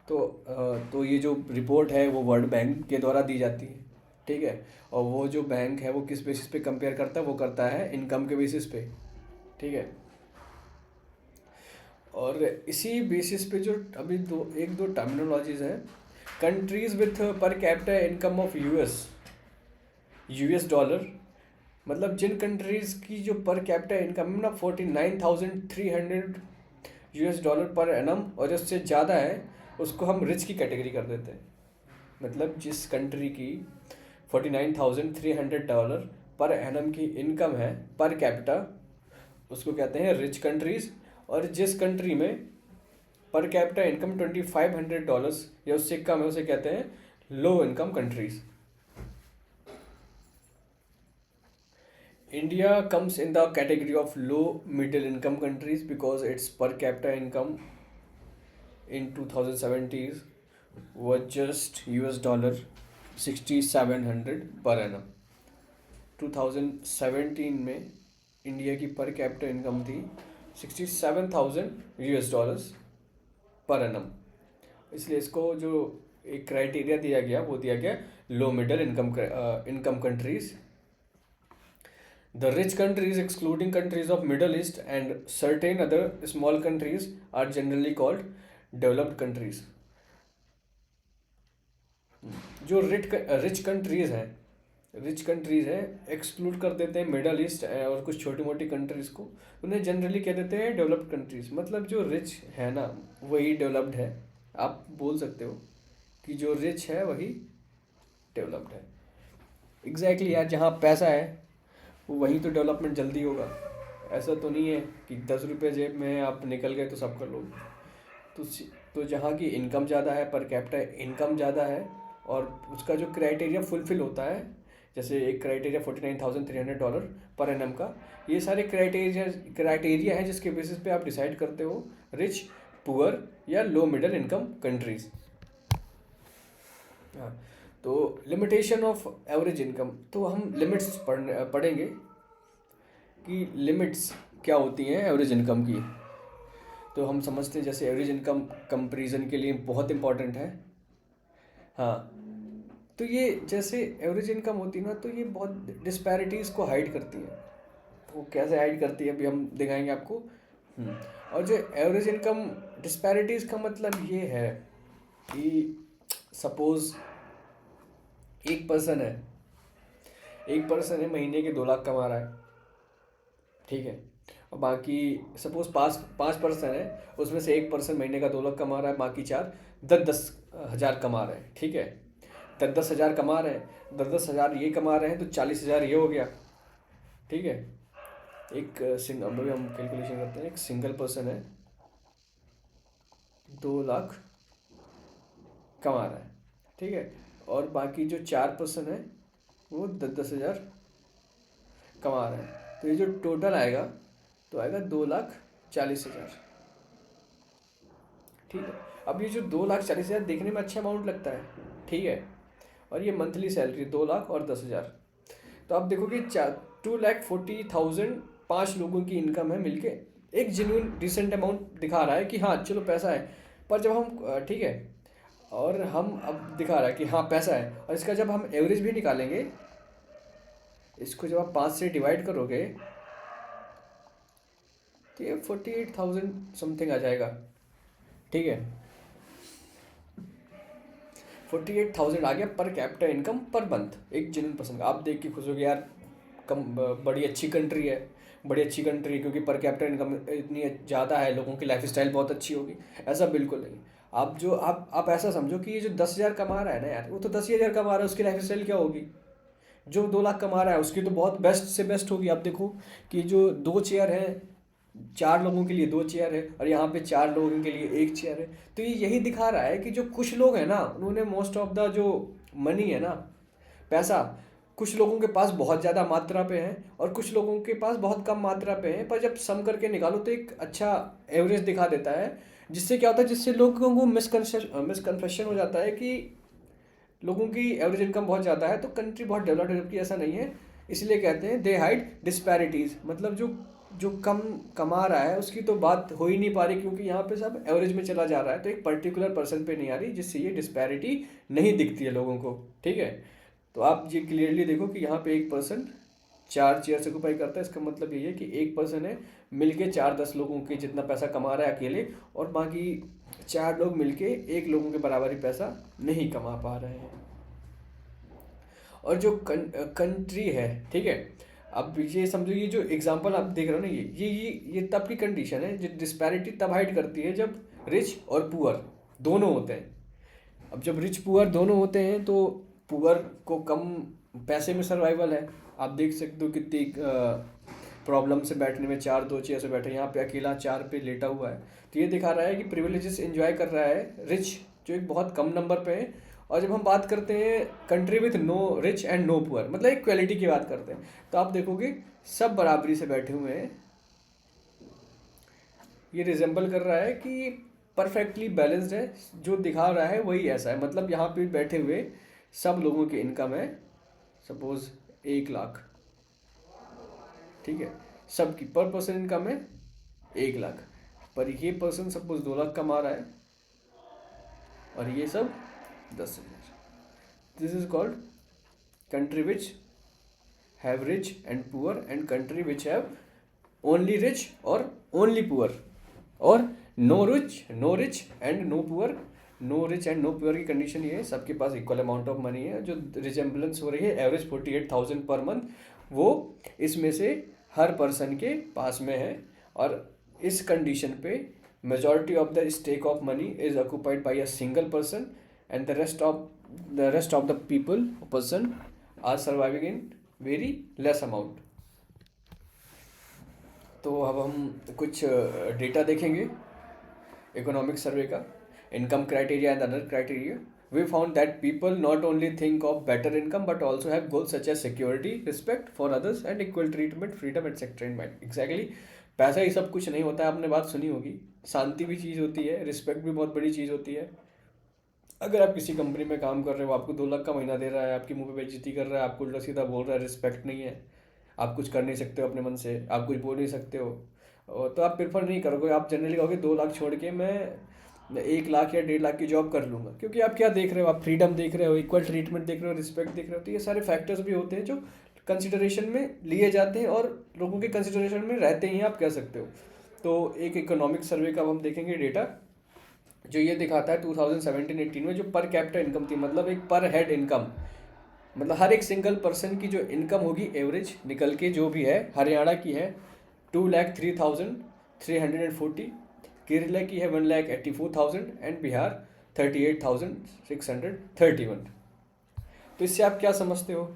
तो ये जो रिपोर्ट है वो वर्ल्ड बैंक के द्वारा दी जाती है। ठीक है। और वो जो बैंक है वो किस बेसिस पे कंपेयर करता है, वो करता है इनकम के बेसिस पे। ठीक है। और इसी बेसिस पे जो अभी एक दो टर्मिनोलॉजीज हैं, countries with per capita income of US dollar, मतलब जिन कंट्रीज की जो पर कैपिटा इनकम है ना 49,300 यूएस डॉलर पर एनम, और उससे ज़्यादा है, उसको हम रिच की कैटेगरी कर देते हैं। मतलब जिस कंट्री की $49,300 पर एनम की इनकम है पर कैपिटा, उसको कहते हैं रिच कंट्रीज। और जिस कंट्री में पर कैपिटा इनकम $2,500 या उससे कम है, उसे कहते हैं low income countries. India comes in the category of low middle income countries because its per capita income in 2017 was just $6,700 per annum। 2017 में इंडिया की पर कैपिटा इनकम थी $67,000 पर एनम। इसलिए इसको जो एक क्राइटेरिया दिया गया, वो दिया गया low middle income countries. The rich countries, excluding countries of Middle East and certain other small countries, are generally called developed countries। जो रिच कंट्रीज हैं, एक्सक्लूड कर देते हैं मिडल ईस्ट और कुछ छोटी मोटी कंट्रीज को, उन्हें जनरली कह देते हैं डेवलप्ड कंट्रीज। मतलब जो रिच है ना वही डेवलप्ड है। आप बोल सकते हो कि जो रिच है वही डेवलप्ड है। एग्जैक्टली यार, जहाँ पैसा है वहीं तो डेवलपमेंट जल्दी होगा। ऐसा तो नहीं है कि 10 रुपये जेब में है, आप निकल गए तो सब कर लोगे। तो तो जहाँ की इनकम ज़्यादा है, पर कैपिटा इनकम ज़्यादा है, और उसका जो क्राइटेरिया फुलफिल होता है, जैसे एक क्राइटेरिया $49,300 पर एनम का, ये सारे क्राइटेरिया है जिसके बेसिस पे आप डिसाइड करते हो रिच, पुअर या लो मिडल इनकम कंट्रीज। हाँ। तो लिमिटेशन ऑफ एवरेज इनकम, तो हम लिमिट्स पढ़ेंगे कि लिमिट्स क्या होती हैं एवरेज इनकम की। तो हम समझते हैं जैसे एवरेज इनकम कंपैरिजन के लिए बहुत इंपॉर्टेंट है। हाँ। तो ये जैसे एवरेज इनकम होती है ना, तो ये बहुत डिस्पैरिटीज़ को हाइड करती है। वो कैसे हाइड करती है अभी हम दिखाएंगे आपको। हम्म, और जो एवरेज इनकम डिस्पैरिटीज़ का मतलब ये है कि सपोज एक पर्सन है एक पर्सन है महीने के 2 लाख कमा रहा है, ठीक है। और बाकी सपोज पाँच पाँच पर्सन है, उसमें से एक पर्सन महीने का 2 लाख कमा रहा है, बाकी चार 10-10 हज़ार कमा रहे हैं, ठीक है। 10-10 हज़ार कमा रहे हैं, 10-10 हज़ार ये कमा रहे हैं, तो 40 हज़ार ये हो गया, ठीक है। एक सिंगल, अभी हम कैलकुलेशन करते हैं। एक सिंगल पर्सन है, 2 लाख कमा रहा है, ठीक है। और बाकी जो चार पर्सन है वो 10-10 हज़ार कमा रहे हैं, तो ये जो टोटल आएगा तो आएगा 2,40,000, ठीक है। अब ये जो 2,40,000 देखने में अच्छा अमाउंट लगता है, ठीक है। और ये मंथली सैलरी 2 लाख और 10 हज़ार, तो आप देखो कि 2,40,000 पाँच लोगों की इनकम है मिलके, एक जेन्युइन डिसेंट अमाउंट दिखा रहा है कि हाँ चलो पैसा है। पर जब हम ठीक है, और हम अब दिखा रहा है कि हाँ पैसा है, और इसका जब हम एवरेज भी निकालेंगे, इसको जब आप 5 से डिवाइड करोगे तो ये 48,000 समथिंग आ जाएगा, ठीक है। 48,000 आ गया per capita income per month एक जेन्युइन पर्सन का। आप देख के खुश हो गए यार, कम बड़ी अच्छी कंट्री है, बड़ी अच्छी कंट्री है, क्योंकि पर कैपिटा इनकम इतनी ज़्यादा है, लोगों की लाइफ स्टाइल बहुत अच्छी होगी। ऐसा बिल्कुल नहीं। आप ऐसा समझो कि ये जो 10,000 कमा रहा है ना यार, वो तो 10,000 कमा रहा है, उसकी लाइफ स्टाइल क्या होगी। जो 2 लाख कमा रहा है उसकी तो बहुत बेस्ट से बेस्ट होगी। आप देखो कि जो 2 चेयर है, 4 लोगों के लिए 2 चेयर है, और यहाँ पे 4 लोगों के लिए एक चेयर है। तो ये यही दिखा रहा है कि जो कुछ लोग हैं ना, उन्होंने मोस्ट ऑफ द जो मनी है ना, पैसा, कुछ लोगों के पास बहुत ज़्यादा मात्रा पे है और कुछ लोगों के पास बहुत कम मात्रा पे है, पर जब सम करके निकालो तो एक अच्छा एवरेज दिखा देता है। जिससे क्या होता है, जिससे लोगों को मिसकंसेप्शन हो जाता है कि लोगों की एवरेज इनकम बहुत ज़्यादा है तो कंट्री बहुत डेवलप्ड है, जबकि ऐसा नहीं है। इसलिए कहते हैं दे हाइड डिस्पैरिटीज़, मतलब जो जो कम कमा रहा है उसकी तो बात हो ही नहीं पा रही, क्योंकि यहाँ पे सब एवरेज में चला जा रहा है, तो एक पर्टिकुलर पर्सन पे नहीं आ रही, जिससे ये डिस्पैरिटी नहीं दिखती है लोगों को, ठीक है। तो आप ये क्लियरली देखो कि यहाँ पे एक पर्सन 4 चेयर ऑक्यूपाई करता है। इसका मतलब ये है कि एक पर्सन है मिलके 4-10 लोगों के जितना पैसा कमा रहा है अकेले, और बाकी 4 लोग मिलके 1 लोगों के बराबर ही पैसा नहीं कमा पा रहे हैं। और जो कंट्री है, ठीक है। अब ये समझो, ये जो एग्जांपल आप देख रहे हो ना, ये तब की कंडीशन है, जो डिस्पैरिटी तब हाइड करती है जब रिच और पुअर दोनों होते हैं। अब जब रिच पुअर दोनों होते हैं तो पुअर को कम पैसे में सर्वाइवल है। आप देख सकते हो कितनी प्रॉब्लम से बैठने में, 4 2 चेयर से बैठे, यहाँ पे अकेला 4 पे लेटा हुआ है। तो ये दिखा रहा है कि प्रिविलेजेस एंजॉय कर रहा है रिच, जो एक बहुत कम नंबर पे है। और जब हम बात करते हैं country with no rich and no poor, मतलब इक्वलिटी की बात करते हैं, तो आप देखोगे सब बराबरी से बैठे हुए हैं। ये रिजेंबल कर रहा है कि परफेक्टली बैलेंस्ड है, जो दिखा रहा है वही ऐसा है। मतलब यहाँ पे बैठे हुए सब लोगों की इनकम है सपोज 1 लाख, ठीक है। सबकी पर पर्सन इनकम है 1 लाख, पर ये पर्सन सपोज 2 लाख कमा रहा है और ये सब 10,000। This is called country which have rich and poor, and country which have only rich और ओनली पुअर, और no rich and no poor. No rich and no poor की कंडीशन ये है, सबके पास इक्वल अमाउंट ऑफ मनी है। जो रिजेंबलेंस हो रही है एवरेज 48,000 पर मंथ, वो इसमें से हर पर्सन के पास में है। और इस कंडीशन पे majority of the stake of money is occupied by a single person, and the rest of the people person are surviving in very less amount. तो अब हम कुछ डेटा देखेंगे इकोनॉमिक सर्वे का, income criteria and other criteria. We found that people not only think of better income but also have goals such as security, respect for others and equal treatment, freedom etc. in mind. Exactly, पैसा ही सब कुछ नहीं होता है, आपने बात सुनी होगी। शांति भी चीज़ होती है, रिस्पेक्ट भी बहुत बड़ी चीज़ होती है। अगर आप किसी कंपनी में काम कर रहे हो, आपको 2 लाख का महीना दे रहा है, आपके मुंह पे बेइज्जती कर रहा है, आपको उल्टा सीधा बोल रहा है, रिस्पेक्ट नहीं है, आप कुछ कर नहीं सकते हो अपने मन से, आप कुछ बोल नहीं सकते हो, तो आप प्रेफर नहीं करोगे। आप जनरली कहोगे 2 लाख छोड़ के मैं मैं 1 लाख या 1.5 लाख की जॉब कर लूँगा, क्योंकि आप क्या देख रहे हो, आप फ्रीडम देख रहे हो, इक्वल ट्रीटमेंट देख रहे हो, रिस्पेक्ट देख रहे हो। तो ये सारे फैक्टर्स भी होते हैं जो कंसिडरेशन में लिए जाते हैं और लोगों के कंसिडरेशन में रहते ही, आप कह सकते हो। तो एक इकोनॉमिक सर्वे का हम देखेंगे डेटा, जो ये दिखाता है 2017-18 में जो पर कैपिटा इनकम थी, मतलब एक पर हेड इनकम, मतलब हर एक सिंगल पर्सन की जो इनकम होगी एवरेज निकल के जो भी है, हरियाणा की है 2,03,340, केरला की है 1,84,000 एंड बिहार 38,631। तो इससे आप क्या समझते हो?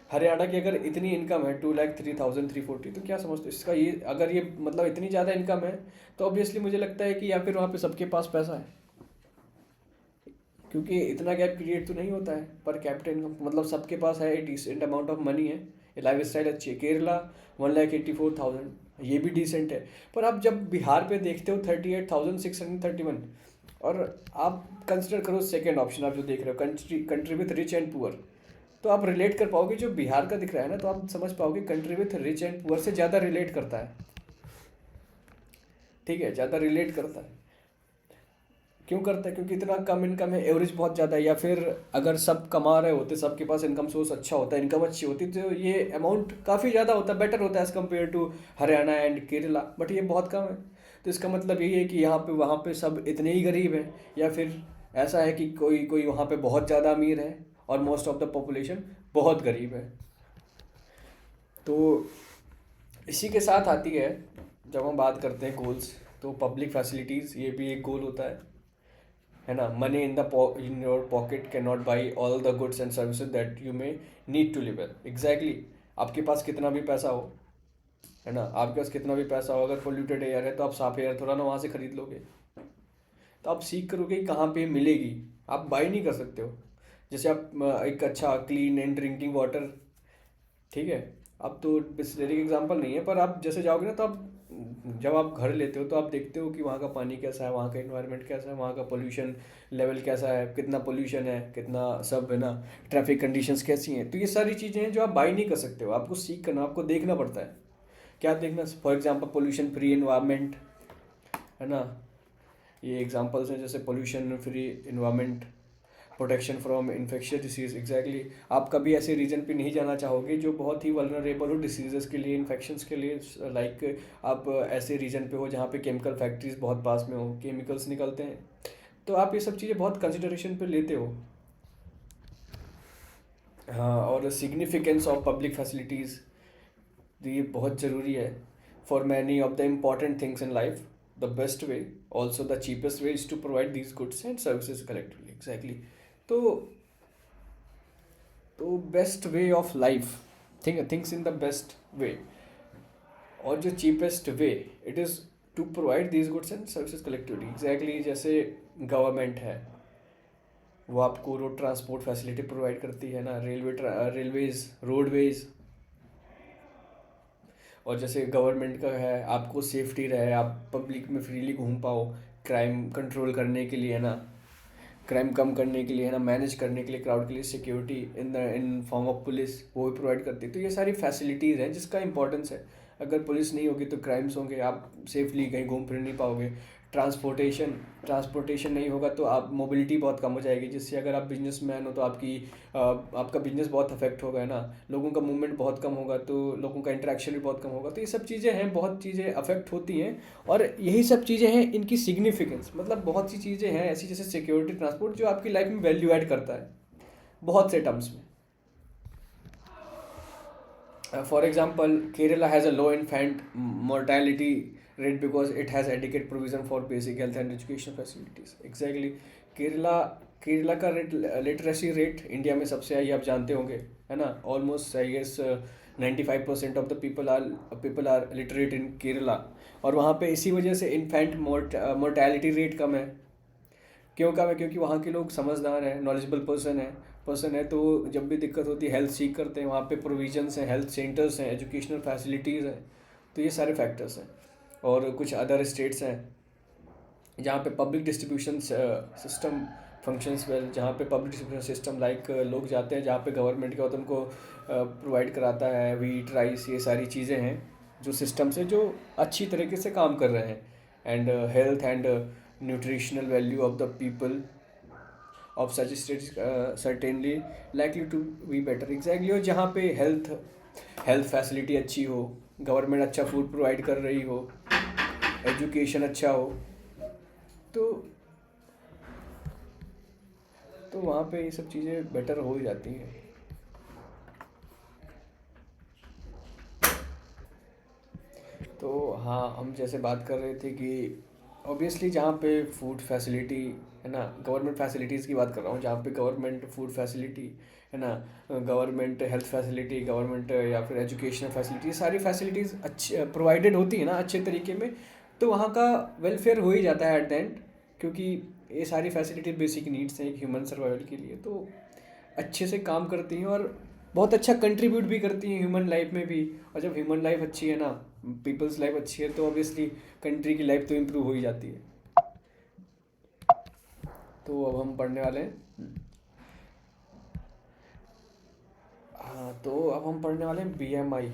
हरियाणा की अगर इतनी इनकम है 2,03,340, तो क्या समझते हो इसका? ये अगर ये मतलब इतनी ज़्यादा इनकम है, तो ऑब्वियसली मुझे लगता है कि या फिर वहाँ पे सबके पास पैसा है, क्योंकि इतना गैप क्रिएट तो नहीं होता है पर कैपिटल इनकम, मतलब सबके पास है, डिसेंट अमाउंट ऑफ मनी है, लाइफ स्टाइल अच्छी है। केरला 1,84,000, ये भी डिसेंट है। पर आप जब बिहार पे देखते हो 38,631, और आप कंसिडर करो सेकेंड ऑप्शन आप जो देख रहे हो, country country with rich and poor, तो आप रिलेट कर पाओगे जो बिहार का दिख रहा है ना, तो आप समझ पाओगे country with rich and poor से ज़्यादा रिलेट करता है। ठीक है, ज़्यादा रिलेट करता है। क्यों करता है? क्योंकि इतना कम इनकम है, एवरेज बहुत ज़्यादा है। या फिर अगर सब कमा रहे होते, सबके पास इनकम सोर्स अच्छा होता है, इनकम अच्छी होती, तो ये अमाउंट काफ़ी ज़्यादा होता है, बेटर होता है as compare to Haryana and Kerala. But ये बहुत कम है। तो इसका मतलब यही है कि यहाँ पे वहाँ पे सब इतने ही गरीब हैं, या फिर ऐसा है कि कोई कोई वहाँ पे बहुत ज़्यादा अमीर है और मोस्ट ऑफ द पॉपुलेशन बहुत गरीब है। तो इसी के साथ आती है, जब हम बात करते हैं गोल्स, तो पब्लिक फैसिलिटीज़ ये भी एक गोल होता है ना। Money in your pocket can not buy all the goods and services that you may need to live well. Exactly, आपके पास कितना भी पैसा हो, है ना, आपके पास कितना भी पैसा हो, अगर पोल्यूटेड एयर है तो आप साफ एयर थोड़ा ना वहाँ से खरीद लोगे। तो आप सीख करोगे कि कहाँ पे मिलेगी, आप बाई नहीं कर सकते हो। जैसे आप एक अच्छा क्लीन एंड ड्रिंकिंग वाटर, ठीक है, अब तो बिस्लरी का एग्जांपल नहीं है, पर आप जैसे जाओगे ना, तो आप जब आप घर लेते हो तो आप देखते हो कि वहाँ का पानी कैसा है, वहाँ का इन्वायरमेंट कैसा है, वहाँ का पोल्यूशन लेवल कैसा है, कितना पोल्यूशन है, कितना सब है ना, ट्रैफिक कंडीशंस कैसी हैं। तो ये सारी चीज़ें हैं जो आप बाई नहीं कर सकते हो, आपको सीख करना, आपको देखना पड़ता है। क्या देखना? For example pollution free environment, है ना, ये एग्जाम्पल्स हैं, जैसे pollution free environment, protection from infectious disease. Exactly, आप कभी ऐसे रीजन पे नहीं जाना चाहोगे जो बहुत ही वल्नरेबल हो डिसीजेस के लिए, इन्फेक्शंस के लिए। लाइक आप ऐसे रीजन पे हो जहाँ पे केमिकल फैक्ट्रीज बहुत पास में हो, केमिकल्स निकलते हैं, तो आप ये सब चीज़ें बहुत कंसिडरेशन पे लेते हो। हाँ, और सिग्निफिकेंस ऑफ पब्लिक फैसिलिटीज़, तो ये बहुत ज़रूरी है। For many of the important things in life, the best way, also the cheapest way is to provide these goods and services collectively. Exactly. तो तो best way of life, things in the best way, और जो cheapest way, it is to provide these goods and services collectively. Exactly, जैसे गवर्नमेंट है, वो आपको रोड ट्रांसपोर्ट फैसिलिटी प्रोवाइड करती है ना, रेलवेज, रोडवेज। और जैसे गवर्नमेंट का है, आपको सेफ्टी रहे, आप पब्लिक में फ्रीली घूम पाओ, क्राइम कंट्रोल करने के लिए, है ना, क्राइम कम करने के लिए, है ना, मैनेज करने के लिए, क्राउड के लिए security in form of police, वो भी प्रोवाइड करती है। तो ये सारी फैसिलिटीज़ हैं जिसका इंपॉर्टेंस है। अगर पुलिस नहीं होगी तो क्राइम्स होंगे, आप सेफली कहीं घूम फिर नहीं पाओगे। ट्रांसपोर्टेशन ट्रांसपोर्टेशन नहीं होगा तो आप मोबिलिटी बहुत कम हो जाएगी, जिससे अगर आप बिजनेसमैन हो तो आपका बिजनेस बहुत अफेक्ट होगा, है ना, लोगों का मूवमेंट बहुत कम होगा, तो लोगों का इंटरेक्शन भी बहुत कम होगा। तो ये सब चीज़ें हैं, बहुत चीज़ें अफेक्ट होती हैं। और यही सब चीज़ें हैं इनकी सिग्निफिकेंस, मतलब बहुत सी चीज़ें हैं ऐसी, जैसे सिक्योरिटी, ट्रांसपोर्ट, जो आपकी लाइफ में वैल्यू ऐड करता है बहुत से टर्म्स में। For example, Kerala has a low infant mortality rate because it has adequate provision for basic health and education facilities. Exactly, Kerala Kerala का लिटरेसी रेट इंडिया में सबसे हाई, आप जानते होंगे, है ना, almost I guess 95% of the people are literate in Kerala. और वहाँ पे इसी वजह से इन्फेंट मोर्टैलिटी रेट कम है। क्यों कम है? क्योंकि वहाँ के लोग समझदार हैं, नॉलेजेबल पर्सन है, तो जब भी दिक्कत होती है हेल्थ सीख करते हैं, वहाँ पे प्रोविजंस हैं, हेल्थ सेंटर्स हैं, एजुकेशनल फैसिलिटीज़ हैं। तो ये सारे फैक्टर्स हैं। और कुछ अदर स्टेट्स हैं जहाँ पे public distribution system functions well, जहाँ पे पब्लिक डिस्ट्रीब्यूशन सिस्टम लाइक लोग जाते हैं जहाँ पे गवर्नमेंट का होता है, उनको प्रोवाइड कराता है वीट, राइस, ये सारी चीज़ें हैं जो सिस्टम से जो अच्छी तरीके से काम कर रहे हैं। And health and nutritional value of the people of such states certainly likely to be better. Exactly. और जहाँ पे हेल्थ हेल्थ फैसिलिटी अच्छी हो, गवर्नमेंट अच्छा फूड प्रोवाइड कर रही हो, एजुकेशन अच्छा हो, तो वहाँ पे ये सब चीज़ें बेटर हो ही जाती हैं। तो हाँ, हम जैसे बात कर रहे थे कि ऑब्वियसली जहाँ पे फूड फैसिलिटी है ना, गवर्नमेंट फैसिलिटीज़ की बात कर रहा हूँ, जहाँ पे गवर्नमेंट फूड फैसिलिटी है ना, गवर्नमेंट हेल्थ फैसिलिटी, गवर्नमेंट या फिर एजुकेशनल फैसिलिटी, सारी फैसिलिटीज़ अच्छी प्रोवाइडेड होती है ना अच्छे तरीके में, तो वहाँ का वेलफेयर हो ही जाता है एट द एंड। क्योंकि ये सारी फैसिलिटी बेसिक नीड्स हैं एक ह्यूमन सर्वाइवल के लिए, तो अच्छे से काम करती हैं और बहुत अच्छा कंट्रीब्यूट भी करती हैं ह्यूमन लाइफ में भी। और जब ह्यूमन लाइफ अच्छी है ना, पीपल्स लाइफ अच्छी है, तो ऑब्वियसली कंट्री की लाइफ तो इम्प्रूव हो ही जाती है। तो अब हम पढ़ने वाले हैं। हाँ, तो अब हम पढ़ने वाले हैं बीएमआई।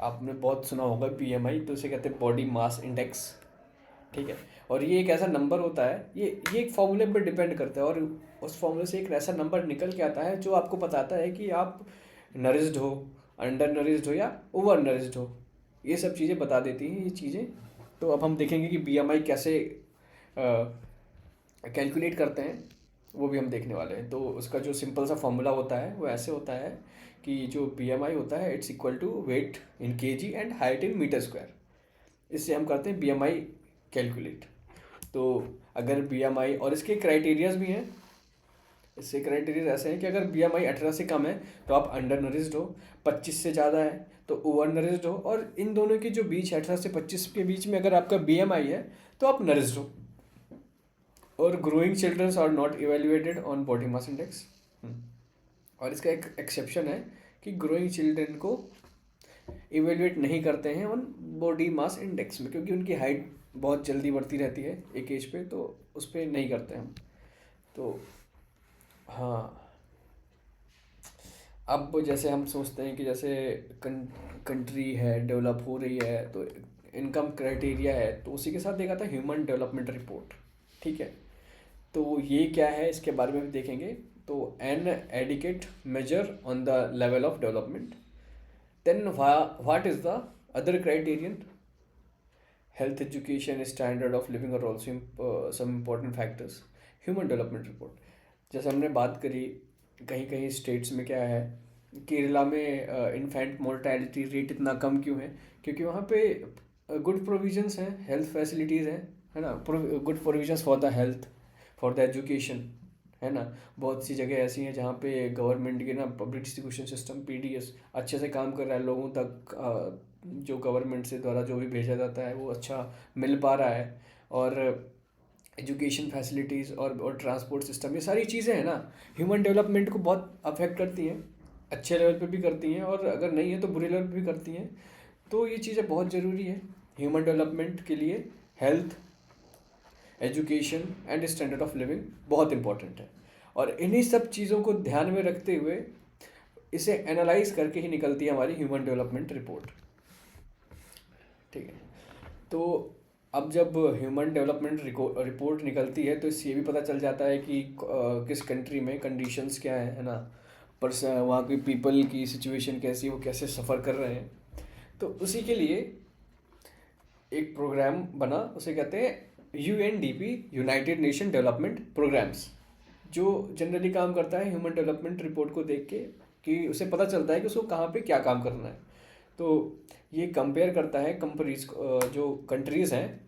आपने बहुत सुना होगा बीएमआई, तो इसे कहते हैं बॉडी मास इंडेक्स। ठीक है। और ये एक ऐसा नंबर होता है, ये एक फॉर्मूले पर डिपेंड करता है, और उस फॉर्मूले से एक ऐसा नंबर निकल के आता है जो आपको बताता है कि आप नरिज्ड हो, अंडर नरिज्ड हो या ओवर नरिज्ड हो। ये सब चीज़ें बता देती हैं ये चीज़ें। तो अब हम देखेंगे कि बीएमआई कैसे कैलकुलेट करते हैं, वो भी हम देखने वाले हैं। तो उसका जो सिंपल सा फॉर्मूला होता है वो ऐसे होता है कि जो बीएमआई होता है it's equal to weight in KG and height in metre square. इससे हम करते हैं बीएमआई कैलकुलेट। तो अगर बीएमआई, और इसके क्राइटेरियाज भी हैं, इससे क्राइटेरिया ऐसे हैं कि अगर बीएमआई 18 से कम है तो आप अंडर नरिज्ड हो, 25 से ज़्यादा है तो ओवर नरिज्ड हो, और इन दोनों के जो बीच 18 से 25 के बीच में अगर आपका बीएमआई है तो आप नरिज्ड हो। और growing childrens are not evaluated on body mass index. और इसका एक एक्सेप्शन है कि ग्रोइंग चिल्ड्रन को इवेल्युएट नहीं करते हैं ऑन बॉडी मास इंडेक्स में, क्योंकि उनकी हाइट बहुत जल्दी बढ़ती रहती है एक एज पे, तो उस पर नहीं करते हम। तो हाँ, अब जैसे हम सोचते हैं कि जैसे कंट्री है डेवलप हो रही है, तो इनकम क्राइटेरिया है, तो उसी के साथ देखा था ह्यूमन डेवलपमेंट रिपोर्ट। ठीक है। तो ये क्या है इसके बारे में भी देखेंगे। तो an adequate measure on the level of development, then what is the other criterion, health, education, standard of living और also some important factors. Human development report जैसे हमने बात करी, कहीं कहीं स्टेट्स में क्या है, केरला में इन्फेंट मोर्टेलिटी रेट इतना कम क्यों है, क्योंकि वहाँ पे गुड प्रोविजंस हैं, हेल्थ फैसिलिटीज़ हैं, है ना, good provisions for the health, for the education, है ना। बहुत सी जगह ऐसी हैं जहाँ पे गवर्नमेंट के ना पब्लिक डिस्ट्रीब्यूशन सिस्टम पीडीएस अच्छे से काम कर रहा है, लोगों तक जो गवर्नमेंट से द्वारा जो भी भेजा जाता है वो अच्छा मिल पा रहा है। और एजुकेशन फैसिलिटीज़ और ट्रांसपोर्ट सिस्टम, ये सारी चीज़ें हैं ना, ह्यूमन डेवलपमेंट को बहुत अफेक्ट करती हैं, अच्छे लेवल पे भी करती हैं, और अगर नहीं है तो बुरे लेवल पे भी करती हैं। तो ये चीज़ें बहुत ज़रूरी है ह्यूमन डेवलपमेंट के लिए। Health, education and standard of living बहुत इंपॉर्टेंट है, और इन्हीं सब चीज़ों को ध्यान में रखते हुए इसे एनालाइज करके ही निकलती है हमारी ह्यूमन डेवलपमेंट रिपोर्ट। ठीक है। तो अब जब ह्यूमन डेवलपमेंट रिपोर्ट निकलती है तो इससे ये भी पता चल जाता है कि किस कंट्री में कंडीशंस क्या है ना, पर वहाँ की पीपल की सिचुएशन कैसी है, वो कैसे सफ़र कर रहे हैं। तो उसी के लिए एक प्रोग्राम बना, उसे कहते हैं UNDP, United Nation Development programmes, जो जनरली काम करता है ह्यूमन डेवलपमेंट रिपोर्ट को देख के, कि उसे पता चलता है कि उसको कहाँ पे क्या काम करना है। तो ये कंपेयर करता है कंपनीज, जो कंट्रीज़ हैं,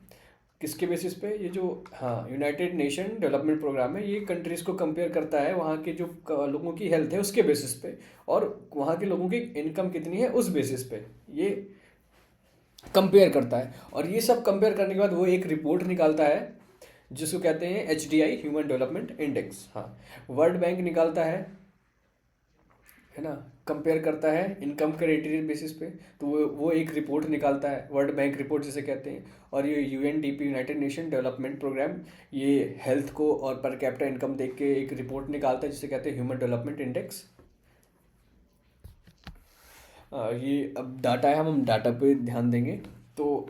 किसके बेसिस पे, ये जो हाँ यूनाइटेड नेशन डेवलपमेंट प्रोग्राम है, ये कंट्रीज़ को कंपेयर करता है वहाँ के जो लोगों की हेल्थ है उसके बेसिस पे, और वहाँ के लोगों की इनकम कितनी है उस बेसिस पे ये कंपेयर करता है। और ये सब कंपेयर करने के बाद वो एक रिपोर्ट निकालता है जिसको कहते हैं HDI, ह्यूमन डेवलपमेंट इंडेक्स। हाँ, वर्ल्ड बैंक निकालता है ना, कंपेयर करता है इनकम क्राइटेरिया बेसिस पे, तो वो एक रिपोर्ट निकालता है, वर्ल्ड बैंक रिपोर्ट जिसे कहते हैं। और ये UNDP, United Nation Development programme, ये हेल्थ को और पर कैपिटा इनकम देख के एक रिपोर्ट निकालता है जिसे कहते हैं ह्यूमन डेवलपमेंट इंडेक्स। ये अब डाटा है, हम डाटा पे ध्यान देंगे। तो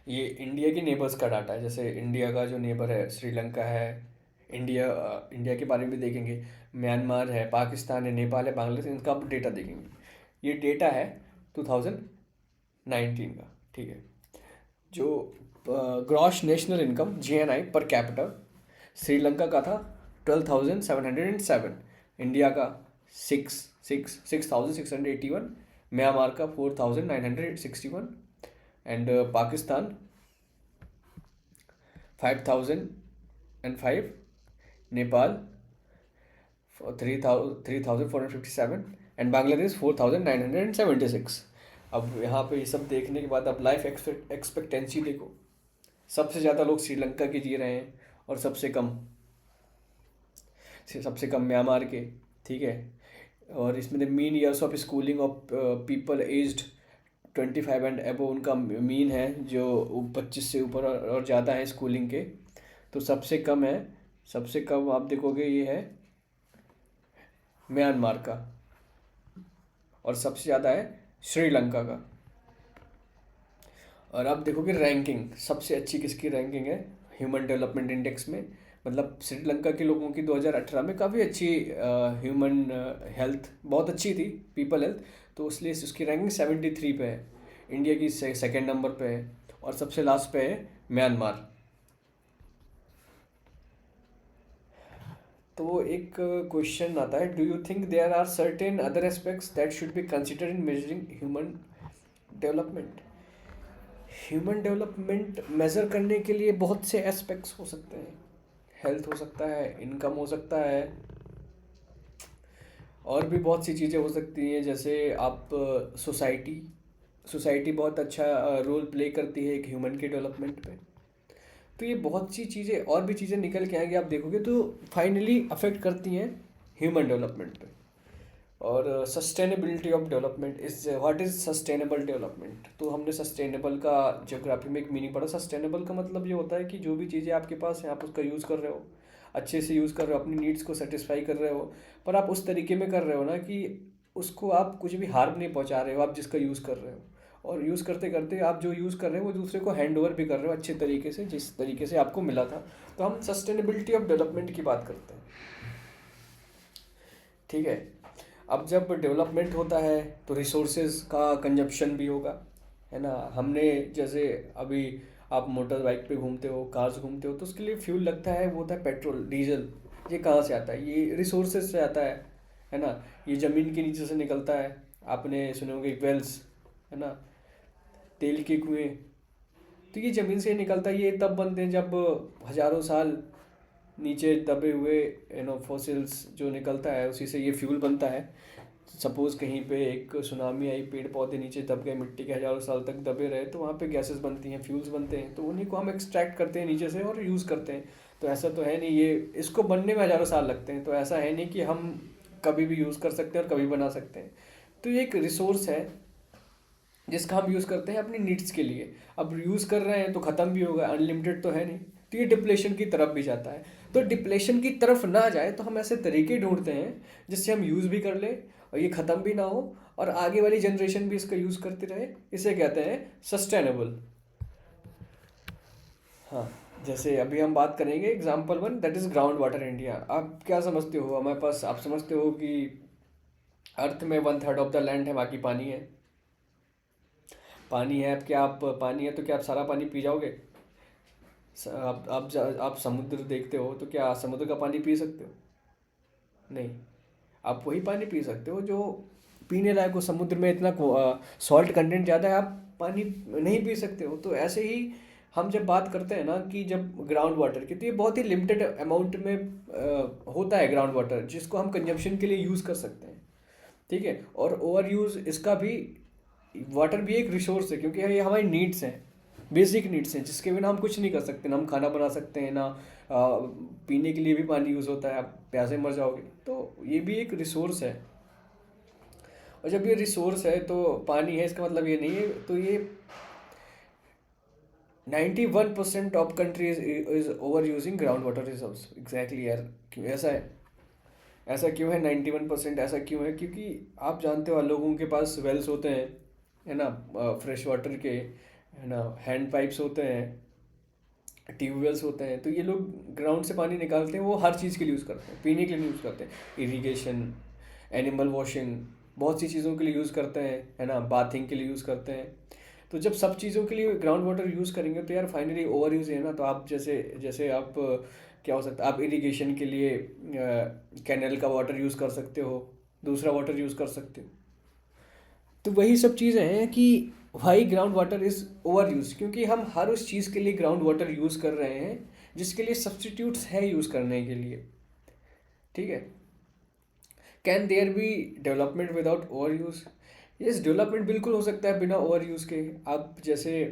ये इंडिया के नेबर्स का डाटा है। जैसे इंडिया का जो नेबर है श्रीलंका है, इंडिया इंडिया के बारे में भी देखेंगे, म्यांमार है, पाकिस्तान है, नेपाल है, बांग्लादेश, इनका आप डेटा देखेंगे। ये डेटा है 2019 का, ठीक है। जो gross national income GNI per capita Sri Lanka का था 12,707, इंडिया का 6,681, म्यांमार का 4,961, एंड पाकिस्तान 5,005, नेपाल 3,457, एंड बांग्लादेश 4,976। अब यहाँ पे ये सब देखने के बाद अब लाइफ एक्सपेक्टेंसी देखो, सबसे ज़्यादा लोग श्रीलंका के जी रहे हैं और सबसे कम म्यांमार के, ठीक है। और इसमें the mean years of schooling of people aged 25 and above, उनका मीन है जो 25 से ऊपर और ज़्यादा है स्कूलिंग के, तो सबसे कम है, सबसे कम आप देखोगे ये है म्यांमार का, और सबसे ज़्यादा है श्रीलंका का। और आप देखोगे रैंकिंग, सबसे अच्छी किसकी रैंकिंग है ह्यूमन डेवलपमेंट इंडेक्स में, मतलब श्रीलंका के लोगों की 2018 में काफ़ी अच्छी ह्यूमन हेल्थ बहुत अच्छी थी, पीपल हेल्थ, तो इसलिए उसकी रैंकिंग 73 पे है। इंडिया की सेकेंड नंबर पे है, और सबसे लास्ट पे है म्यांमार। तो एक क्वेश्चन आता है, do you think there are certain other aspects that should be considered in measuring human development? Human development measure करने के लिए बहुत से एस्पेक्ट्स हो सकते हैं। हेल्थ हो सकता है, इनकम हो सकता है, और भी बहुत सी चीज़ें हो सकती हैं। जैसे आप सोसाइटी सोसाइटी बहुत अच्छा रोल प्ले करती है एक ह्यूमन के डेवलपमेंट पे। तो ये बहुत सी चीज़ें और भी चीज़ें निकल के आएंगी, आप देखोगे तो फाइनली अफेक्ट करती हैं ह्यूमन डेवलपमेंट पे। और sustainability of development is what is sustainable development. तो हमने सस्टेनेबल का ज्योग्राफी में एक मीनिंग पढ़ा। सस्टेनेबल का मतलब ये होता है कि जो भी चीज़ें आपके पास हैं आप उसका यूज़ कर रहे हो, अच्छे से यूज़ कर रहे हो, अपनी नीड्स को सेटिस्फाई कर रहे हो, पर आप उस तरीके में कर रहे हो ना कि उसको आप कुछ भी हार्म नहीं पहुंचा रहे हो आप जिसका यूज़ कर रहे हो। और यूज़ करते करते आप जो यूज़ कर रहे हो वो दूसरे को हैंड ओवर भी कर रहे हो अच्छे तरीके से, जिस तरीके से आपको मिला था। तो हम सस्टेनेबिलिटी ऑफ डेवलपमेंट की बात करते हैं, ठीक है। अब जब डेवलपमेंट होता है तो रिसोर्सेज का कंजप्शन भी होगा, है ना। हमने जैसे अभी आप मोटर बाइक पे घूमते हो, कार्स घूमते हो, तो उसके लिए फ्यूल लगता है, वो होता है पेट्रोल डीजल। ये कहाँ से आता है? ये रिसोर्सेज से आता है ना। ये ज़मीन के नीचे से निकलता है। आपने सुने होंगे वेल्स, है ना, तेल के कुएं। तो ये ज़मीन से निकलता है। ये तब बनते हैं जब हज़ारों साल नीचे दबे हुए फॉसिल्स जो निकलता है उसी से ये फ्यूल बनता है। सपोज़ कहीं पे एक सुनामी आई, पेड़ पौधे नीचे दब गए, मिट्टी के हज़ारों साल तक दबे रहे, तो वहाँ पे गैसेस बनती हैं, फ्यूल्स बनते हैं, तो उन्हीं को हम एक्सट्रैक्ट करते हैं नीचे से और यूज़ करते हैं। तो ऐसा तो है नहीं, ये इसको बनने में हज़ारों साल लगते हैं, तो ऐसा है नहीं कि हम कभी भी यूज़ कर सकते हैं और कभी बना सकते हैं। तो ये एक रिसोर्स है जिसका हम यूज़ करते हैं अपनी नीड्स के लिए। अब यूज़ कर रहे हैं तो ख़त्म भी होगा, अनलिमिटेड तो है नहीं, तो ये डिप्लेशन की तरफ भी जाता है। तो डिप्लेशन की तरफ ना जाए तो हम ऐसे तरीके ढूंढते हैं जिससे हम यूज़ भी कर लें और ये ख़त्म भी ना हो और आगे वाली जनरेशन भी इसका यूज़ करती रहे। इसे कहते हैं सस्टेनेबल। हाँ, जैसे अभी हम बात करेंगे example one, that is ground water India. आप क्या समझते हो हमारे पास? आप समझते हो कि अर्थ में 1/3 ऑफ द लैंड है, बाकी पानी है। पानी है, अब क्या आप पानी है तो क्या आप सारा पानी पी जाओगे? आप समुद्र देखते हो तो क्या समुद्र का पानी पी सकते हो? नहीं। आप वही पानी पी सकते हो जो पीने लायक हो। समुद्र में इतना सॉल्ट कंटेंट ज़्यादा है, आप पानी नहीं पी सकते हो। तो ऐसे ही हम जब बात करते हैं ना कि जब ग्राउंड वाटर की, तो ये बहुत ही लिमिटेड अमाउंट में होता है ग्राउंड वाटर, जिसको हम कंजप्शन के लिए यूज़ कर सकते हैं, ठीक है। और ओवर यूज़ इसका भी, वाटर भी एक रिसोर्स है क्योंकि ये हमारी नीड्स हैं, बेसिक नीड्स हैं, जिसके बिना हम कुछ नहीं कर सकते। ना हम खाना बना सकते हैं, ना पीने के लिए भी पानी यूज़ होता है, आप प्यासे मर जाओगे। तो ये भी एक रिसोर्स है। और जब ये रिसोर्स है तो पानी है, इसका मतलब ये नहीं है। तो ये 91% of countries is over using ground water resource. Exactly यार, क्यों ऐसा है? ऐसा क्यों है 91%? ऐसा क्यों है? क्योंकि आप जानते हो लोगों के पास वेल्स होते हैं, है ना, फ्रेश वाटर के, है ना, हैंड पाइप्स होते हैं, ट्यूबवेल्स होते हैं। तो ये लोग ग्राउंड से पानी निकालते हैं, वो हर चीज़ के लिए यूज़ करते हैं, पीने के लिए नहीं यूज़ करते हैं, इरीगेशन, एनिमल वॉशिंग, बहुत सी चीज़ों के लिए यूज़ करते हैं, है ना, बाथिंग के लिए यूज़ करते हैं। तो जब सब चीज़ों के लिए ग्राउंड वाटर यूज़ करेंगे तो यार फाइनली ओवर यूज़ है ना। तो आप जैसे जैसे आप क्या हो सकता है, आप इरिगेशन के लिए कैनल का वाटर यूज़ कर सकते हो, दूसरा वाटर यूज़ कर सकते हो। तो वही सब चीज़ें हैं कि why ground water is over use, क्योंकि हम हर उस चीज़ के लिए ग्राउंड वाटर यूज़ कर रहे हैं जिसके लिए सब्सटीट्यूट्स है यूज़ करने के लिए। ठीक है। Can there be development without over use? Yes, development बिल्कुल हो सकता है बिना ओवर यूज़ के। आप जैसे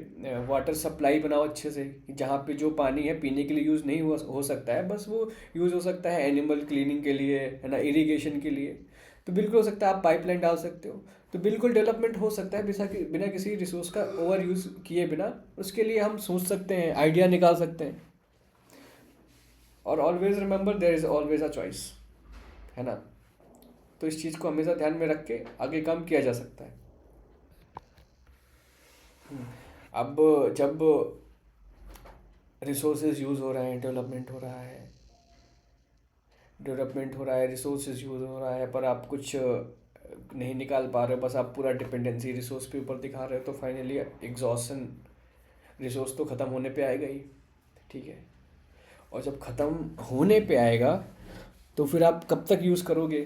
वाटर सप्लाई बनाओ अच्छे से, जहाँ पे जो पानी है पीने के लिए यूज़ नहीं हो सकता है, बस वो यूज़ हो सकता है एनिमल क्लीनिंग के लिए, है ना, इरिगेशन के लिए। तो बिल्कुल हो सकता है, आप पाइपलाइन डाल सकते हो। तो बिल्कुल डेवलपमेंट हो सकता है बिना किसी रिसोर्स का ओवर यूज़ किए बिना। उसके लिए हम सोच सकते हैं, आइडिया निकाल सकते हैं। और always remember there is always a choice, है ना। तो इस चीज़ को हमेशा ध्यान में रख के आगे काम किया जा सकता है। अब जब रिसोर्सेज यूज़ हो रहे हैं, डेवलपमेंट हो रहा है, रिसोर्सेज यूज़ हो रहा है, पर आप कुछ नहीं निकाल पा रहे हो, बस आप पूरा डिपेंडेंसी रिसोर्स के ऊपर दिखा रहे हो, तो फाइनली एग्जॉशन, रिसोर्स तो ख़त्म होने पे आएगा ही। ठीक है। और जब ख़त्म होने पे आएगा तो फिर आप कब तक यूज़ करोगे?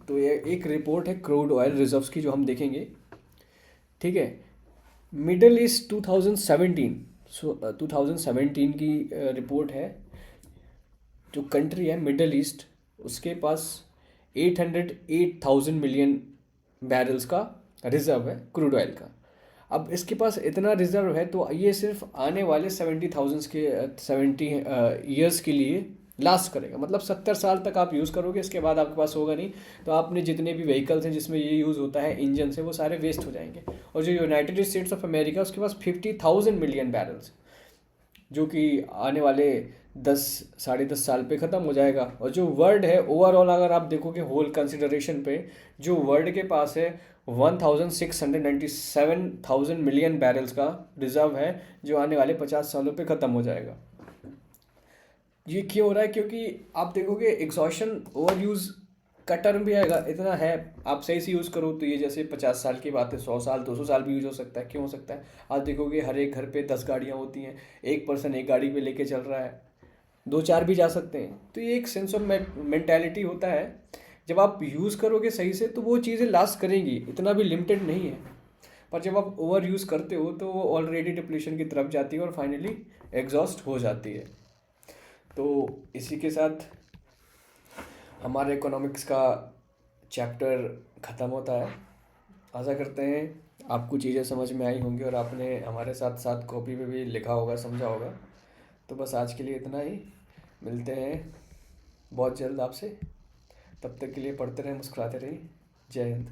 तो ये एक रिपोर्ट है क्रूड ऑयल रिजर्व्स की जो हम देखेंगे। ठीक है। मिडल ईस्ट 2017, 2017 की रिपोर्ट है। जो कंट्री है मिडल ईस्ट, उसके पास 808,000 मिलियन बैरल्स का रिज़र्व है क्रूड ऑयल का। अब इसके पास इतना रिज़र्व है तो ये सिर्फ आने वाले 70 ईयर्स के लिए लास्ट करेगा। मतलब 70 साल तक आप यूज़ करोगे, इसके बाद आपके पास होगा नहीं। तो आपने जितने भी व्हीकल्स हैं जिसमें ये यूज़ होता है इंजन से, वो सारे वेस्ट हो जाएंगे। और जो यूनाइटेड स्टेट्स ऑफ अमेरिका, उसके पास 50,000 मिलियन बैरल्स, जो कि आने वाले 10 साढ़े 10 साल पे ख़त्म हो जाएगा। और जो वर्ल्ड है ओवरऑल, अगर आप देखोगे होल कंसिडरेशन पे, जो वर्ल्ड के पास है 1,697,000 मिलियन बैरल्स का रिजर्व है, जो आने वाले 50 सालों पे ख़त्म हो जाएगा। ये क्यों हो रहा है? क्योंकि आप देखोगे एग्जॉशन, ओवर यूज़ का टर्म भी आएगा, इतना है। आप सही से यूज़ करो तो ये जैसे 50 साल की बात है, 100 साल 200 साल भी यूज़ हो सकता है। क्यों हो सकता है? आप देखोगे हर एक घर पे 10 गाड़ियाँ होती हैं, एक पर्सन एक गाड़ी पे लेके चल रहा है, दो चार भी जा सकते हैं। तो ये एक सेंस ऑफ मेंटालिटी होता है। जब आप यूज़ करोगे सही से तो वो चीज़ें लास्ट करेंगी, इतना भी लिमिटेड नहीं है। पर जब आप ओवर यूज़ करते हो तो वो ऑलरेडी डिप्लीशन की तरफ जाती है और फाइनली एग्जॉस्ट हो जाती है। तो इसी के साथ हमारे इकोनॉमिक्स का चैप्टर ख़त्म होता है। आशा करते हैं आपको चीज़ें समझ में आई होंगी और आपने हमारे साथ साथ कॉपी पे भी लिखा होगा, समझा होगा। तो बस आज के लिए इतना ही। मिलते हैं बहुत जल्द आपसे। तब तक के लिए पढ़ते रहें, मुस्कुराते रहिए। जय हिंद।